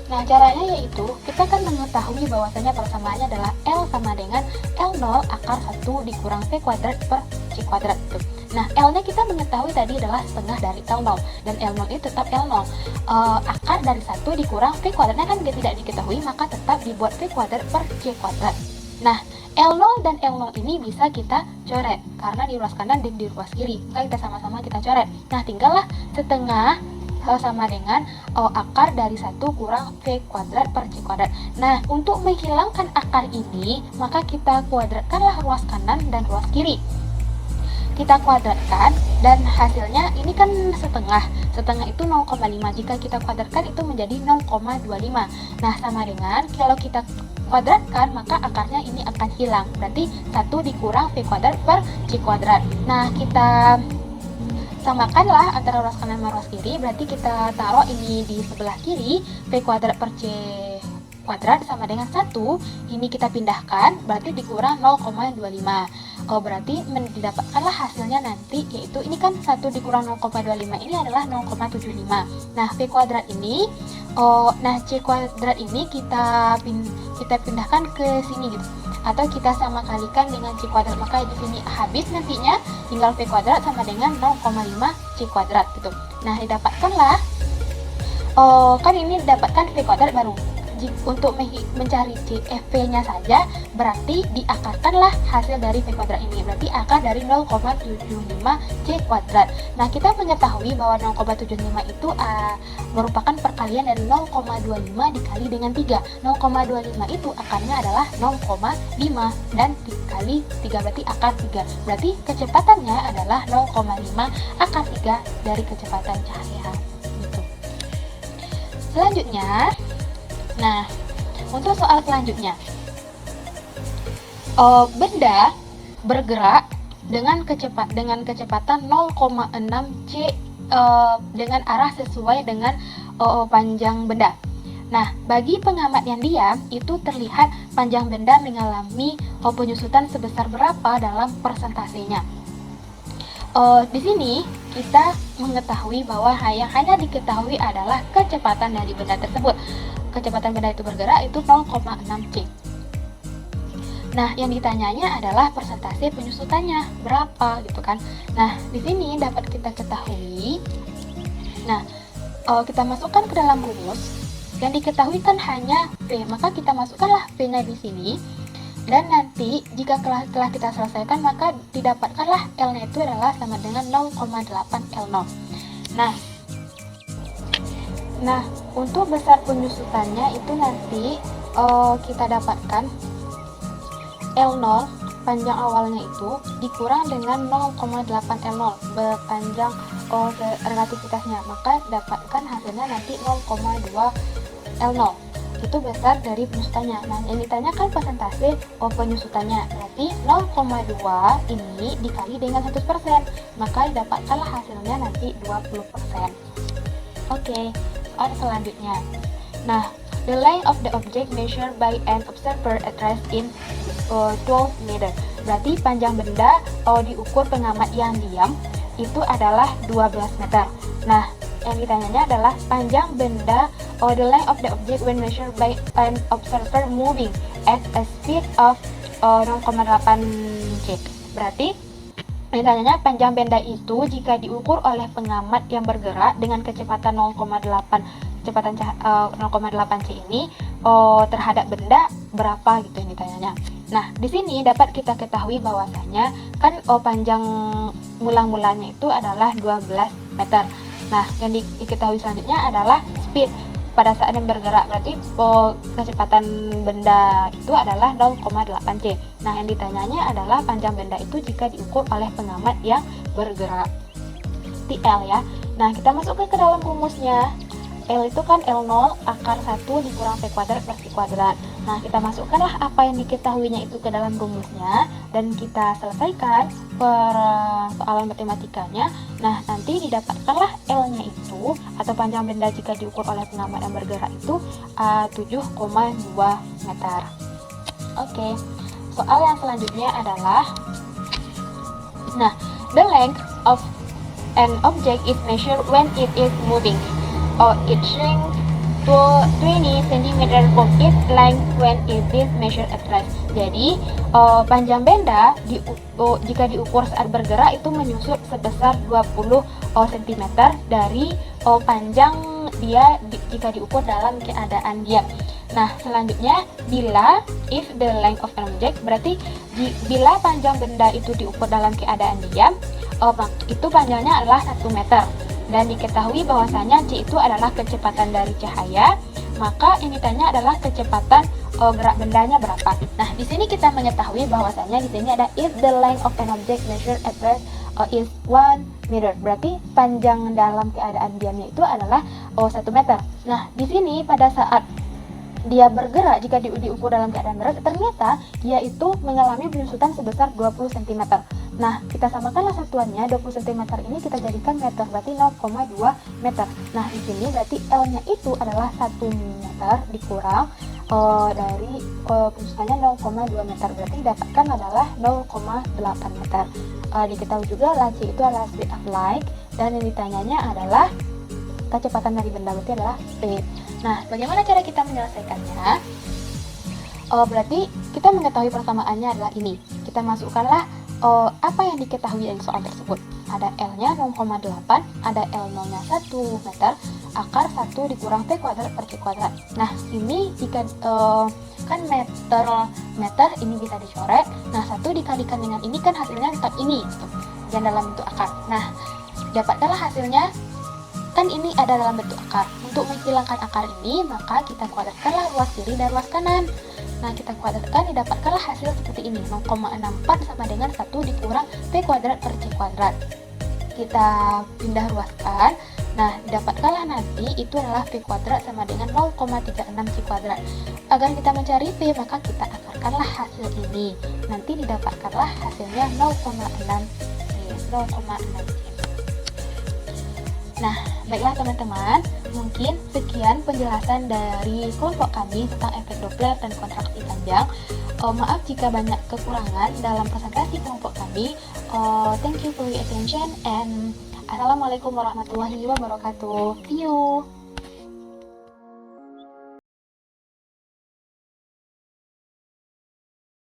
Nah, caranya yaitu kita kan mengetahui bahwasanya persamaannya adalah L sama dengan L0 akar 1 dikurang V kuadrat per C kuadrat. Nah, L-nya kita mengetahui tadi adalah setengah dari L0, dan L0 itu tetap L0. Akar dari 1 dikurang V kuadratnya kan tidak diketahui, maka tetap dibuat V kuadrat per C kuadrat. Nah, L0 dan L0 ini bisa kita coret, karena di ruas kanan dan di ruas kiri. Maka kita sama-sama kita coret. Nah, tinggallah setengah sama dengan akar dari 1 kurang V kuadrat per C kuadrat. Nah, untuk menghilangkan akar ini, maka kita kuadratkanlah ruas kanan dan ruas kiri. Kita kuadratkan dan hasilnya ini kan setengah itu 0,5. Jika kita kuadratkan itu menjadi 0,25. Nah, sama dengan kalau kita kuadratkan maka akarnya ini akan hilang, berarti 1 dikurang V kuadrat per C kuadrat. Nah, kita samakanlah antara ruas kanan dan ruas kiri, berarti kita taruh ini di sebelah kiri, V kuadrat per C kuadrat sama dengan 1, ini kita pindahkan, berarti dikurang 0,25. Berarti didapatkanlah hasilnya nanti, yaitu ini kan 1 dikurang 0,25 ini adalah 0,75. Nah, V kuadrat ini, C kuadrat ini kita pindahkan ke sini gitu, atau kita sama kalikan dengan C kuadrat, maka di sini habis nantinya tinggal V kuadrat sama dengan 0,5 C kuadrat gitu. Nah, didapatkanlah kan ini didapatkan V kuadrat baru. Untuk mencari V-nya saja berarti diakarkanlah hasil dari V kuadrat ini, berarti akar dari 0,75 C kuadrat. Nah, kita mengetahui bahwa 0,75 itu merupakan perkalian dari 0,25 dikali dengan 3. 0,25 itu akarnya adalah 0,5 dan dikali 3 berarti akar 3. Berarti kecepatannya adalah 0,5 akar 3 dari kecepatan cahaya. Gitu. Selanjutnya, nah, untuk soal selanjutnya, benda bergerak dengan kecepatan 0,6 C dengan arah sesuai dengan panjang benda. Nah, bagi pengamat yang diam, itu terlihat panjang benda mengalami penyusutan sebesar berapa dalam persentasenya. Di sini kita mengetahui bahwa yang hanya diketahui adalah kecepatan dari benda tersebut. Kecepatan benda itu bergerak itu 0,6 C. Nah, yang ditanyanya adalah persentase penyusutannya berapa gitu kan. Nah, di sini dapat kita ketahui. Nah, kita masukkan ke dalam rumus. Yang diketahui kan hanya V, maka kita masukkanlah V-nya di sini. Dan nanti jika telah kita selesaikan maka didapatkanlah L-nya itu adalah sama dengan 0,8 L0. Nah, untuk besar penyusutannya itu nanti kita dapatkan L0 panjang awalnya itu dikurang dengan 0,8 L0 panjang relativitasnya, maka dapatkan hasilnya nanti 0,2 L0. Itu besar dari penyusutannya. Nah, yang ditanyakan persentase penyusutannya, berarti 0,2 ini dikali dengan 100%, maka didapatkanlah hasilnya nanti 20%. Oke. Soal selanjutnya. Nah, the length of the object measured by an observer at rest in 12 meter. Berarti panjang benda diukur pengamat yang diam itu adalah 12 meter. Nah, yang ditanyanya adalah panjang benda the length of the object when measured by an observer moving at a speed of 0,8 c. Berarti ditanyanya panjang benda itu jika diukur oleh pengamat yang bergerak dengan kecepatan 0,8 c ini terhadap benda berapa gitu yang ditanyanya. Nah, di sini dapat kita ketahui bahwasanya kan panjang mula-mulanya itu adalah 12 meter. Nah, yang diketahui selanjutnya adalah speed pada saat yang bergerak, berarti kecepatan benda itu adalah 0,8 c. Nah, yang ditanyanya adalah panjang benda itu jika diukur oleh pengamat yang bergerak. TL ya. Nah, kita masukkan ke dalam rumusnya. L itu kan L0 akar 1 dikurang V kuadrat per C kuadrat. Nah, kita masukkanlah apa yang diketahuinya itu ke dalam rumusnya dan kita selesaikan persoalan matematikanya. Nah, nanti didapatkanlah L-nya itu atau panjang benda jika diukur oleh pengamat yang bergerak itu 7,2 meter. Oke, soal yang selanjutnya adalah, nah, the length of an object is measured when it is moving, or it shrinks to 20 cm from its length when it is measured at rest. Jadi, panjang benda jika diukur saat bergerak itu menyusut sebesar 20 cm dari panjang dia jika diukur dalam keadaan diam. Nah, selanjutnya, bila if the length of an object, berarti bila panjang benda itu diukur dalam keadaan diam, itu panjangnya adalah 1 meter. Dan diketahui bahwasanya c itu adalah kecepatan dari cahaya, maka yang ditanya adalah kecepatan gerak bendanya berapa. Nah, di sini kita mengetahui bahwasanya di sini ada if the length of an object measured at rest is 1 meter. Berarti panjang dalam keadaan diamnya itu adalah 1 meter. Nah, di sini pada saat dia bergerak, jika diukur dalam keadaan berat, ternyata dia itu mengalami penyusutan sebesar 20 cm. Nah, kita samakanlah satuannya, 20 cm ini kita jadikan meter, berarti 0,2 meter. Nah, di sini berarti L-nya itu adalah 1 meter dikurang dari penyusutannya 0,2 meter, berarti didapatkan adalah 0,8 meter. Diketahui juga laci itu adalah speed of light, dan yang ditanyanya adalah kecepatan dari benda, berarti adalah speed. Nah, bagaimana cara kita menyelesaikannya? Berarti kita mengetahui persamaannya adalah ini. Kita masukkanlah apa yang diketahui dari soal tersebut. Ada L-nya 0,8, ada L0-nya 1 meter, akar 1 dikurang P kuadrat per C kuadrat. Nah, ini jika kan meter ini bisa dicoret. Nah, 1 dikalikan dengan ini kan hasilnya tetap ini, gitu. Dan dalam bentuk akar. Nah, dapatkanlah hasilnya. Kan ini ada dalam bentuk akar. Untuk menghilangkan akar ini, maka kita kuadratkanlah ruas kiri dan ruas kanan. Nah, kita kuadratkan, didapatkanlah hasil seperti ini. 0,64 sama dengan 1 dikurang P kuadrat per C kuadrat. Kita pindah ruaskan. Nah, didapatkanlah nanti itu adalah P kuadrat sama dengan 0,36 C kuadrat. Agar kita mencari P, maka kita akarkanlah hasil ini. Nanti didapatkanlah hasilnya 0,6 C. Nah, baiklah teman-teman, mungkin sekian penjelasan dari kelompok kami tentang efek Doppler dan kontraksi panjang. Maaf jika banyak kekurangan dalam presentasi kelompok kami. Thank you for your attention and Assalamualaikum warahmatullahi wabarakatuh. See you.